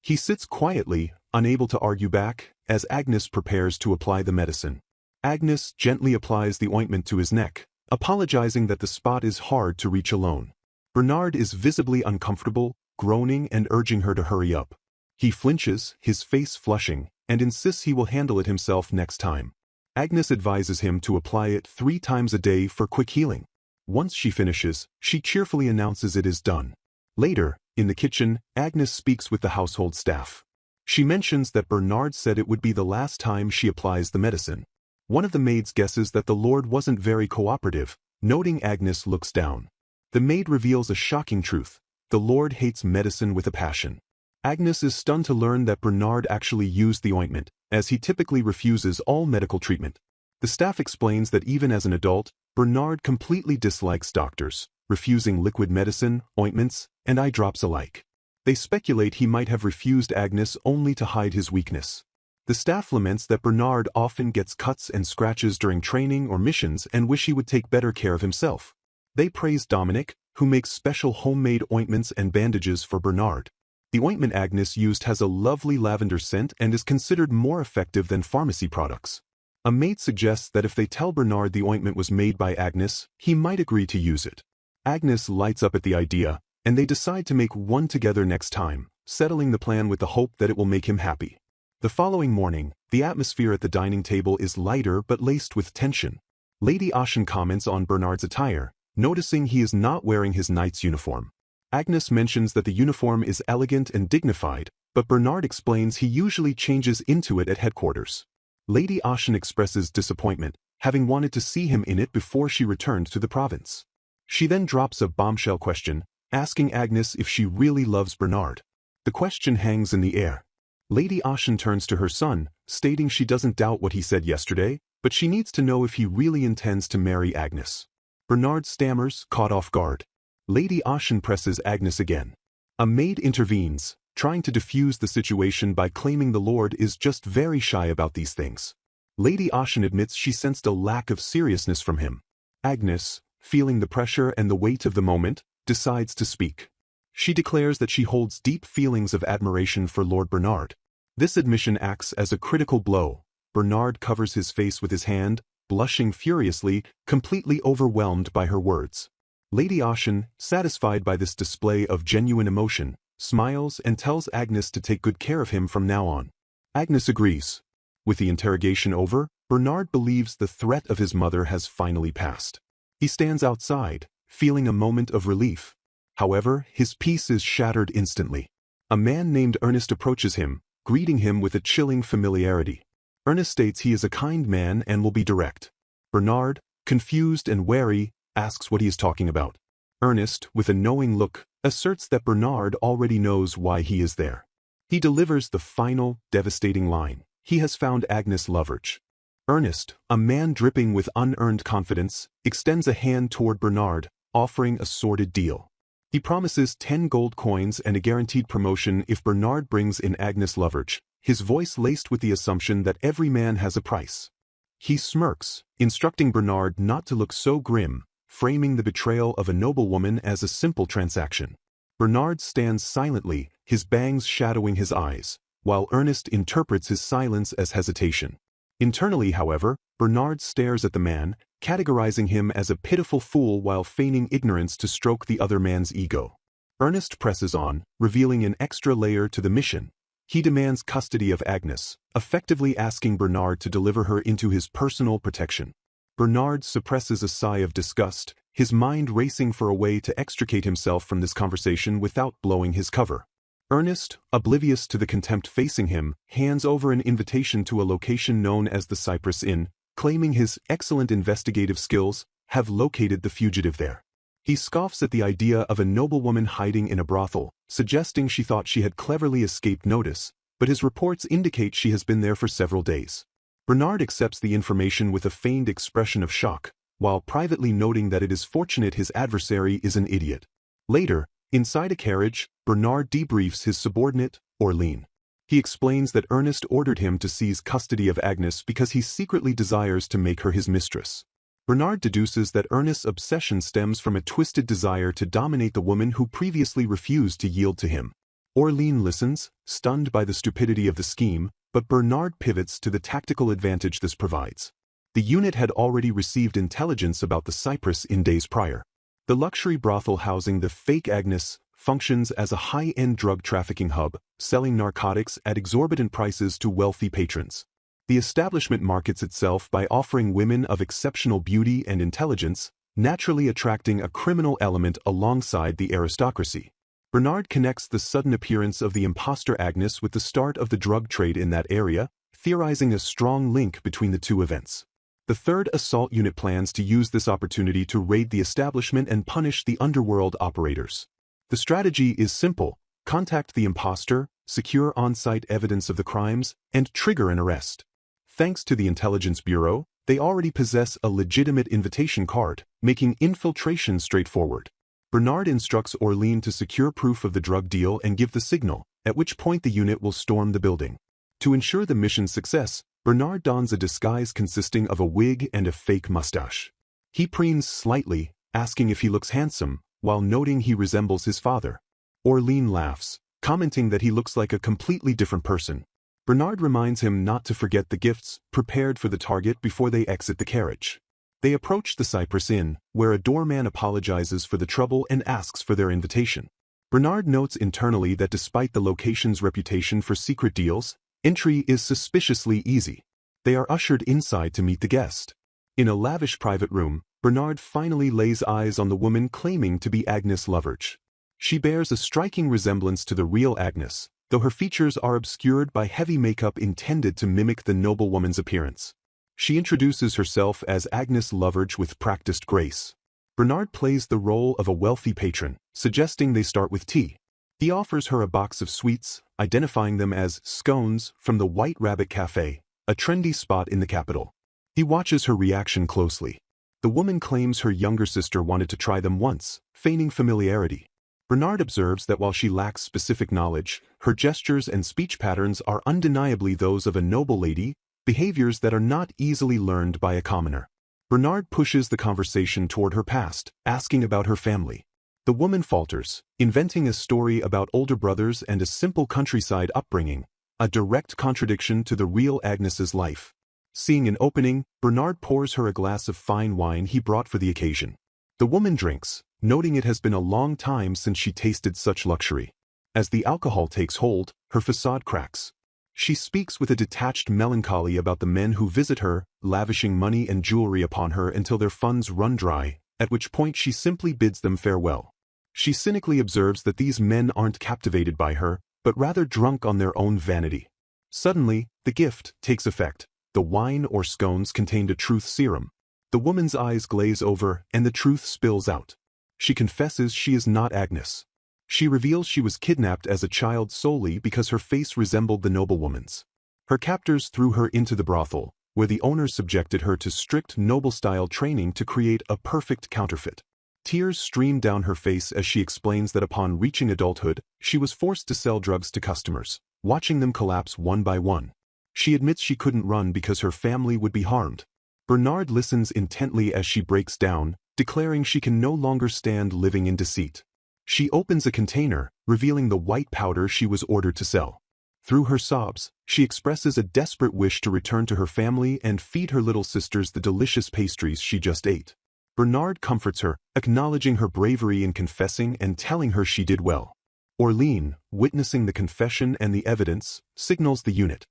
He sits quietly, unable to argue back, as Agnes prepares to apply the medicine. Agnes gently applies the ointment to his neck, apologizing that the spot is hard to reach alone. Bernard is visibly uncomfortable, groaning and urging her to hurry up. He flinches, his face flushing, and insists he will handle it himself next time. Agnes advises him to apply it 3 times a day for quick healing. Once she finishes, she cheerfully announces it is done. Later, in the kitchen, Agnes speaks with the household staff. She mentions that Bernard said it would be the last time she applies the medicine. One of the maids guesses that the Lord wasn't very cooperative, noting Agnes looks down. The maid reveals a shocking truth. The Lord hates medicine with a passion. Agnes is stunned to learn that Bernard actually used the ointment, as he typically refuses all medical treatment. The staff explains that even as an adult, Bernard completely dislikes doctors, refusing liquid medicine, ointments, and eye drops alike. They speculate he might have refused Agnes only to hide his weakness. The staff laments that Bernard often gets cuts and scratches during training or missions and wish he would take better care of himself. They praise Dominic, who makes special homemade ointments and bandages for Bernard. The ointment Agnes used has a lovely lavender scent and is considered more effective than pharmacy products. A maid suggests that if they tell Bernard the ointment was made by Agnes, he might agree to use it. Agnes lights up at the idea, and they decide to make one together next time, settling the plan with the hope that it will make him happy. The following morning, the atmosphere at the dining table is lighter but laced with tension. Lady Ashen comments on Bernard's attire, noticing he is not wearing his knight's uniform. Agnes mentions that the uniform is elegant and dignified, but Bernard explains he usually changes into it at headquarters. Lady Ashen expresses disappointment, having wanted to see him in it before she returned to the province. She then drops a bombshell question, asking Agnes if she really loves Bernard. The question hangs in the air. Lady Ashen turns to her son, stating she doesn't doubt what he said yesterday, but she needs to know if he really intends to marry Agnes. Bernard stammers, caught off guard. Lady Ashen presses Agnes again. A maid intervenes, trying to defuse the situation by claiming the Lord is just very shy about these things. Lady Ashen admits she sensed a lack of seriousness from him. Agnes, feeling the pressure and the weight of the moment, decides to speak. She declares that she holds deep feelings of admiration for Lord Bernard. This admission acts as a critical blow. Bernard covers his face with his hand, blushing furiously, completely overwhelmed by her words. Lady Ashen, satisfied by this display of genuine emotion, smiles and tells Agnes to take good care of him from now on. Agnes agrees. With the interrogation over, Bernard believes the threat of his mother has finally passed. He stands outside, feeling a moment of relief. However, his peace is shattered instantly. A man named Ernest approaches him, greeting him with a chilling familiarity. Ernest states he is a kind man and will be direct. Bernard, confused and wary, asks what he is talking about. Ernest, with a knowing look, asserts that Bernard already knows why he is there. He delivers the final, devastating line. He has found Agnes Loveridge. Ernest, a man dripping with unearned confidence, extends a hand toward Bernard, offering a sordid deal. He promises 10 gold coins and a guaranteed promotion if Bernard brings in Agnes Loveridge, his voice laced with the assumption that every man has a price. He smirks, instructing Bernard not to look so grim, framing the betrayal of a noblewoman as a simple transaction. Bernard stands silently, his bangs shadowing his eyes, while Ernest interprets his silence as hesitation. Internally, however, Bernard stares at the man, categorizing him as a pitiful fool while feigning ignorance to stroke the other man's ego. Ernest presses on, revealing an extra layer to the mission. He demands custody of Agnes, effectively asking Bernard to deliver her into his personal protection. Bernard suppresses a sigh of disgust, his mind racing for a way to extricate himself from this conversation without blowing his cover. Ernest, oblivious to the contempt facing him, hands over an invitation to a location known as the Cypress Inn, claiming his excellent investigative skills have located the fugitive there. He scoffs at the idea of a noblewoman hiding in a brothel, suggesting she thought she had cleverly escaped notice, but his reports indicate she has been there for several days. Bernard accepts the information with a feigned expression of shock, while privately noting that it is fortunate his adversary is an idiot. Later, inside a carriage, Bernard debriefs his subordinate, Orlean. He explains that Ernest ordered him to seize custody of Agnes because he secretly desires to make her his mistress. Bernard deduces that Ernest's obsession stems from a twisted desire to dominate the woman who previously refused to yield to him. Orlean listens, stunned by the stupidity of the scheme, but Bernard pivots to the tactical advantage this provides. The unit had already received intelligence about the Cypress in days prior. The luxury brothel housing the fake Agnes functions as a high-end drug trafficking hub, selling narcotics at exorbitant prices to wealthy patrons. The establishment markets itself by offering women of exceptional beauty and intelligence, naturally attracting a criminal element alongside the aristocracy. Bernard connects the sudden appearance of the imposter Agnes with the start of the drug trade in that area, theorizing a strong link between the two events. The 3rd Assault Unit plans to use this opportunity to raid the establishment and punish the underworld operators. The strategy is simple: contact the imposter, secure on-site evidence of the crimes, and trigger an arrest. Thanks to the Intelligence Bureau, they already possess a legitimate invitation card, making infiltration straightforward. Bernard instructs Orlean to secure proof of the drug deal and give the signal, at which point the unit will storm the building. To ensure the mission's success, Bernard dons a disguise consisting of a wig and a fake mustache. He preens slightly, asking if he looks handsome, while noting he resembles his father. Orlean laughs, commenting that he looks like a completely different person. Bernard reminds him not to forget the gifts prepared for the target before they exit the carriage. They approach the Cypress Inn, where a doorman apologizes for the trouble and asks for their invitation. Bernard notes internally that despite the location's reputation for secret deals, entry is suspiciously easy. They are ushered inside to meet the guest. In a lavish private room, Bernard finally lays eyes on the woman claiming to be Agnes Loveridge. She bears a striking resemblance to the real Agnes, though her features are obscured by heavy makeup intended to mimic the noblewoman's appearance. She introduces herself as Agnes Loveridge with practiced grace. Bernard plays the role of a wealthy patron, suggesting they start with tea. He offers her a box of sweets, identifying them as scones from the White Rabbit Cafe, a trendy spot in the capital. He watches her reaction closely. The woman claims her younger sister wanted to try them once, feigning familiarity. Bernard observes that while she lacks specific knowledge, her gestures and speech patterns are undeniably those of a noble lady, behaviors that are not easily learned by a commoner. Bernard pushes the conversation toward her past, asking about her family. The woman falters, inventing a story about older brothers and a simple countryside upbringing, a direct contradiction to the real Agnes's life. Seeing an opening, Bernard pours her a glass of fine wine he brought for the occasion. The woman drinks, noting it has been a long time since she tasted such luxury. As the alcohol takes hold, her facade cracks. She speaks with a detached melancholy about the men who visit her, lavishing money and jewelry upon her until their funds run dry, at which point she simply bids them farewell. She cynically observes that these men aren't captivated by her, but rather drunk on their own vanity. Suddenly, the gift takes effect. The wine or scones contained a truth serum. The woman's eyes glaze over, and the truth spills out. She confesses she is not Agnes. She reveals she was kidnapped as a child solely because her face resembled the noblewoman's. Her captors threw her into the brothel, where the owner subjected her to strict noble-style training to create a perfect counterfeit. Tears stream down her face as she explains that upon reaching adulthood, she was forced to sell drugs to customers, watching them collapse one by one. She admits she couldn't run because her family would be harmed. Bernard listens intently as she breaks down, declaring she can no longer stand living in deceit. She opens a container, revealing the white powder she was ordered to sell. Through her sobs, she expresses a desperate wish to return to her family and feed her little sisters the delicious pastries she just ate. Bernard comforts her, acknowledging her bravery in confessing and telling her she did well. Orlean, witnessing the confession and the evidence, signals the unit.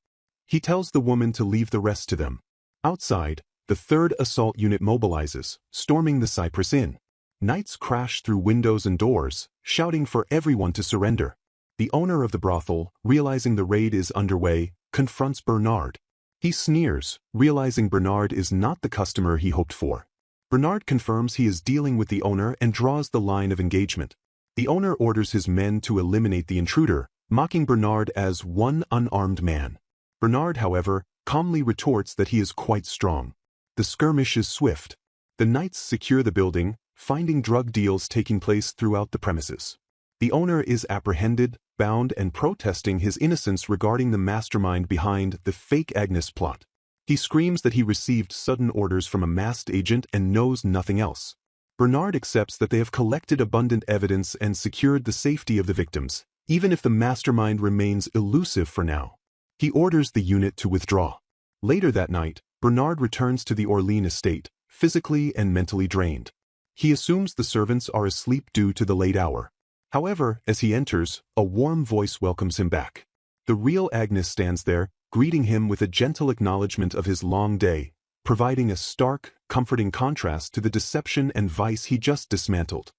He tells the woman to leave the rest to them. Outside, the 3rd Assault Unit mobilizes, storming the Cypress Inn. Knights crash through windows and doors, shouting for everyone to surrender. The owner of the brothel, realizing the raid is underway, confronts Bernard. He sneers, realizing Bernard is not the customer he hoped for. Bernard confirms he is dealing with the owner and draws the line of engagement. The owner orders his men to eliminate the intruder, mocking Bernard as one unarmed man. Bernard, however, calmly retorts that he is quite strong. The skirmish is swift. The knights secure the building, finding drug deals taking place throughout the premises. The owner is apprehended, bound, and protesting his innocence regarding the mastermind behind the fake Agnes plot. He screams that he received sudden orders from a masked agent and knows nothing else. Bernard accepts that they have collected abundant evidence and secured the safety of the victims, even if the mastermind remains elusive for now. He orders the unit to withdraw. Later that night, Bernard returns to the Orlean estate, physically and mentally drained. He assumes the servants are asleep due to the late hour. However, as he enters, a warm voice welcomes him back. The real Agnes stands there, greeting him with a gentle acknowledgement of his long day, providing a stark, comforting contrast to the deception and vice he just dismantled.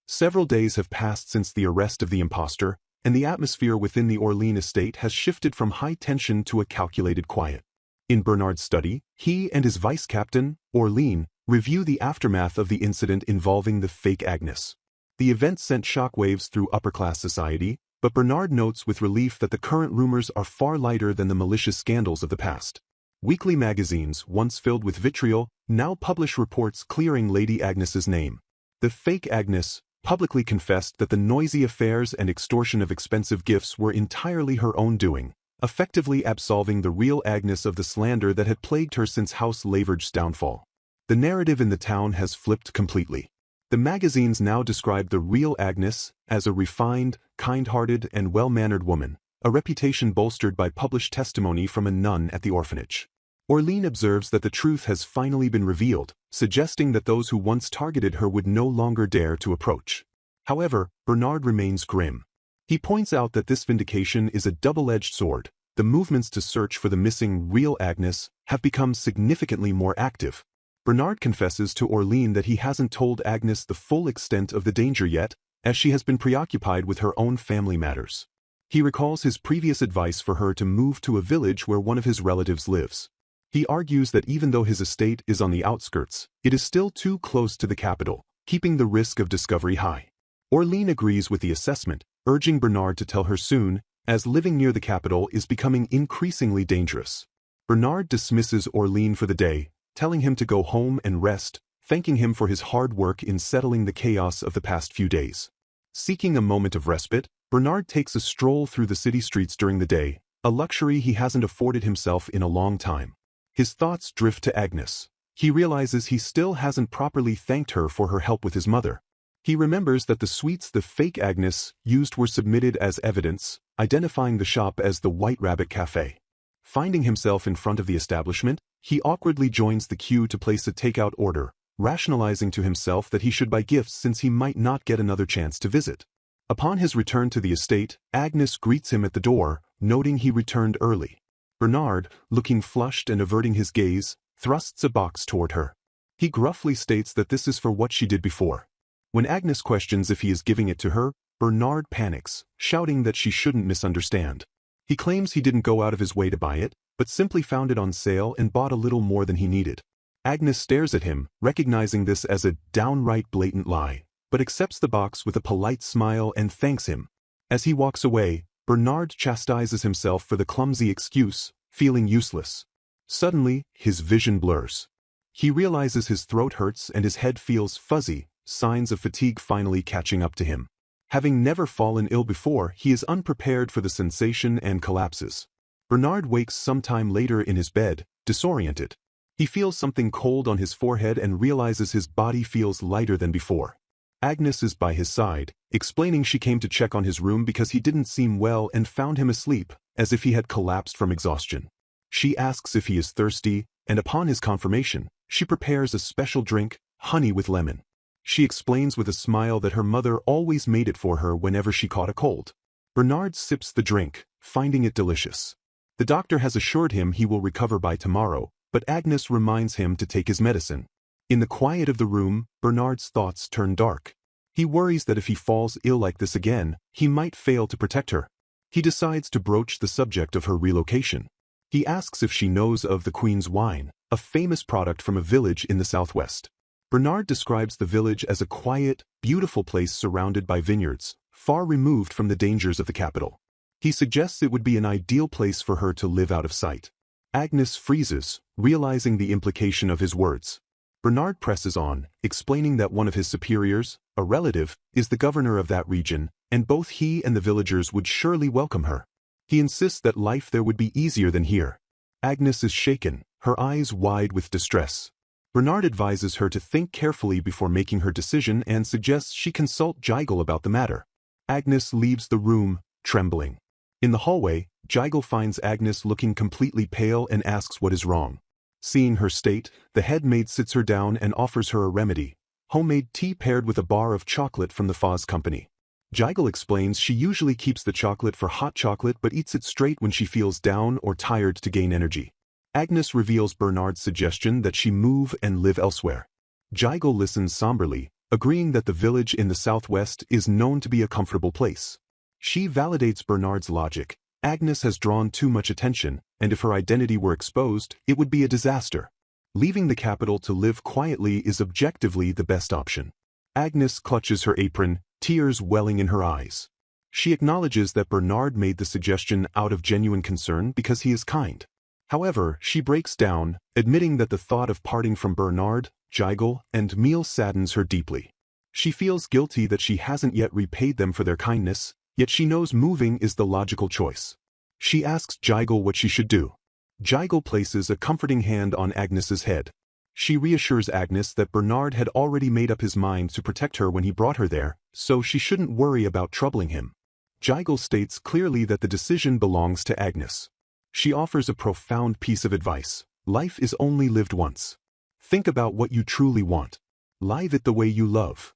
Several days have passed since the arrest of the impostor, and the atmosphere within the Orleans estate has shifted from high tension to a calculated quiet. In Bernard's study, he and his vice-captain, Orleans, review the aftermath of the incident involving the fake Agnes. The event sent shockwaves through upper-class society, but Bernard notes with relief that the current rumors are far lighter than the malicious scandals of the past. Weekly magazines, once filled with vitriol, now publish reports clearing Lady Agnes's name. The fake Agnes publicly confessed that the noisy affairs and extortion of expensive gifts were entirely her own doing, effectively absolving the real Agnes of the slander that had plagued her since House Laverge's downfall. The narrative in the town has flipped completely. The magazines now describe the real Agnes as a refined, kind-hearted, and well-mannered woman, a reputation bolstered by published testimony from a nun at the orphanage. Orleans observes that the truth has finally been revealed, suggesting that those who once targeted her would no longer dare to approach. However, Bernard remains grim. He points out that this vindication is a double-edged sword. The movements to search for the missing real Agnes have become significantly more active. Bernard confesses to Orleans that he hasn't told Agnes the full extent of the danger yet, as she has been preoccupied with her own family matters. He recalls his previous advice for her to move to a village where one of his relatives lives. He argues that even though his estate is on the outskirts, it is still too close to the capital, keeping the risk of discovery high. Orleans agrees with the assessment, urging Bernard to tell her soon, as living near the capital is becoming increasingly dangerous. Bernard dismisses Orleans for the day, telling him to go home and rest, thanking him for his hard work in settling the chaos of the past few days. Seeking a moment of respite, Bernard takes a stroll through the city streets during the day, a luxury he hasn't afforded himself in a long time. His thoughts drift to Agnes. He realizes he still hasn't properly thanked her for her help with his mother. He remembers that the sweets the fake Agnes used were submitted as evidence, identifying the shop as the White Rabbit Cafe. Finding himself in front of the establishment, he awkwardly joins the queue to place a takeout order, rationalizing to himself that he should buy gifts since he might not get another chance to visit. Upon his return to the estate, Agnes greets him at the door, noting he returned early. Bernard, looking flushed and averting his gaze, thrusts a box toward her. He gruffly states that this is for what she did before. When Agnes questions if he is giving it to her, Bernard panics, shouting that she shouldn't misunderstand. He claims he didn't go out of his way to buy it, but simply found it on sale and bought a little more than he needed. Agnes stares at him, recognizing this as a downright blatant lie, but accepts the box with a polite smile and thanks him. As he walks away, Bernard chastises himself for the clumsy excuse, feeling useless. Suddenly, his vision blurs. He realizes his throat hurts and his head feels fuzzy, signs of fatigue finally catching up to him. Having never fallen ill before, he is unprepared for the sensation and collapses. Bernard wakes sometime later in his bed, disoriented. He feels something cold on his forehead and realizes his body feels lighter than before. Agnes is by his side, explaining she came to check on his room because he didn't seem well and found him asleep, as if he had collapsed from exhaustion. She asks if he is thirsty, and upon his confirmation, she prepares a special drink, honey with lemon. She explains with a smile that her mother always made it for her whenever she caught a cold. Bernard sips the drink, finding it delicious. The doctor has assured him he will recover by tomorrow, but Agnes reminds him to take his medicine. In the quiet of the room, Bernard's thoughts turn dark. He worries that if he falls ill like this again, he might fail to protect her. He decides to broach the subject of her relocation. He asks if she knows of the Queen's Wine, a famous product from a village in the southwest. Bernard describes the village as a quiet, beautiful place surrounded by vineyards, far removed from the dangers of the capital. He suggests it would be an ideal place for her to live out of sight. Agnes freezes, realizing the implication of his words. Bernard presses on, explaining that one of his superiors, a relative, is the governor of that region, and both he and the villagers would surely welcome her. He insists that life there would be easier than here. Agnes is shaken, her eyes wide with distress. Bernard advises her to think carefully before making her decision and suggests she consult Jigel about the matter. Agnes leaves the room, trembling. In the hallway, Jigel finds Agnes looking completely pale and asks what is wrong. Seeing her state, the head maid sits her down and offers her a remedy, Homemade tea paired with a bar of chocolate from the Foz company. Jigel explains she usually keeps the chocolate for hot chocolate but eats it straight when she feels down or tired to gain energy. Agnes reveals Bernard's suggestion that she move and live elsewhere. Jigel listens somberly, agreeing that the village in the southwest is known to be a comfortable place. She validates Bernard's logic. Agnes has drawn too much attention, and if her identity were exposed, it would be a disaster. Leaving the capital to live quietly is objectively the best option. Agnes clutches her apron, tears welling in her eyes. She acknowledges that Bernard made the suggestion out of genuine concern because he is kind. However, she breaks down, admitting that the thought of parting from Bernard, Jigel, and Meal saddens her deeply. She feels guilty that she hasn't yet repaid them for their kindness, yet she knows moving is the logical choice. She asks Jigel what she should do. Jigel places a comforting hand on Agnes's head. She reassures Agnes that Bernard had already made up his mind to protect her when he brought her there, so she shouldn't worry about troubling him. Jigel states clearly that the decision belongs to Agnes. She offers a profound piece of advice. Life is only lived once. Think about what you truly want. Live it the way you love.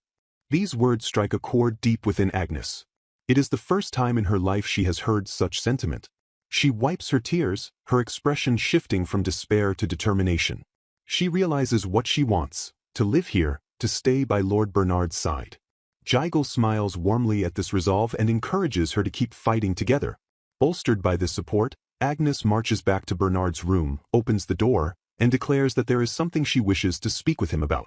These words strike a chord deep within Agnes. It is the first time in her life she has heard such sentiment. She wipes her tears, her expression shifting from despair to determination. She realizes what she wants, to live here, to stay by Lord Bernard's side. Jigel smiles warmly at this resolve and encourages her to keep fighting together. Bolstered by this support, Agnes marches back to Bernard's room, opens the door, and declares that there is something she wishes to speak with him about.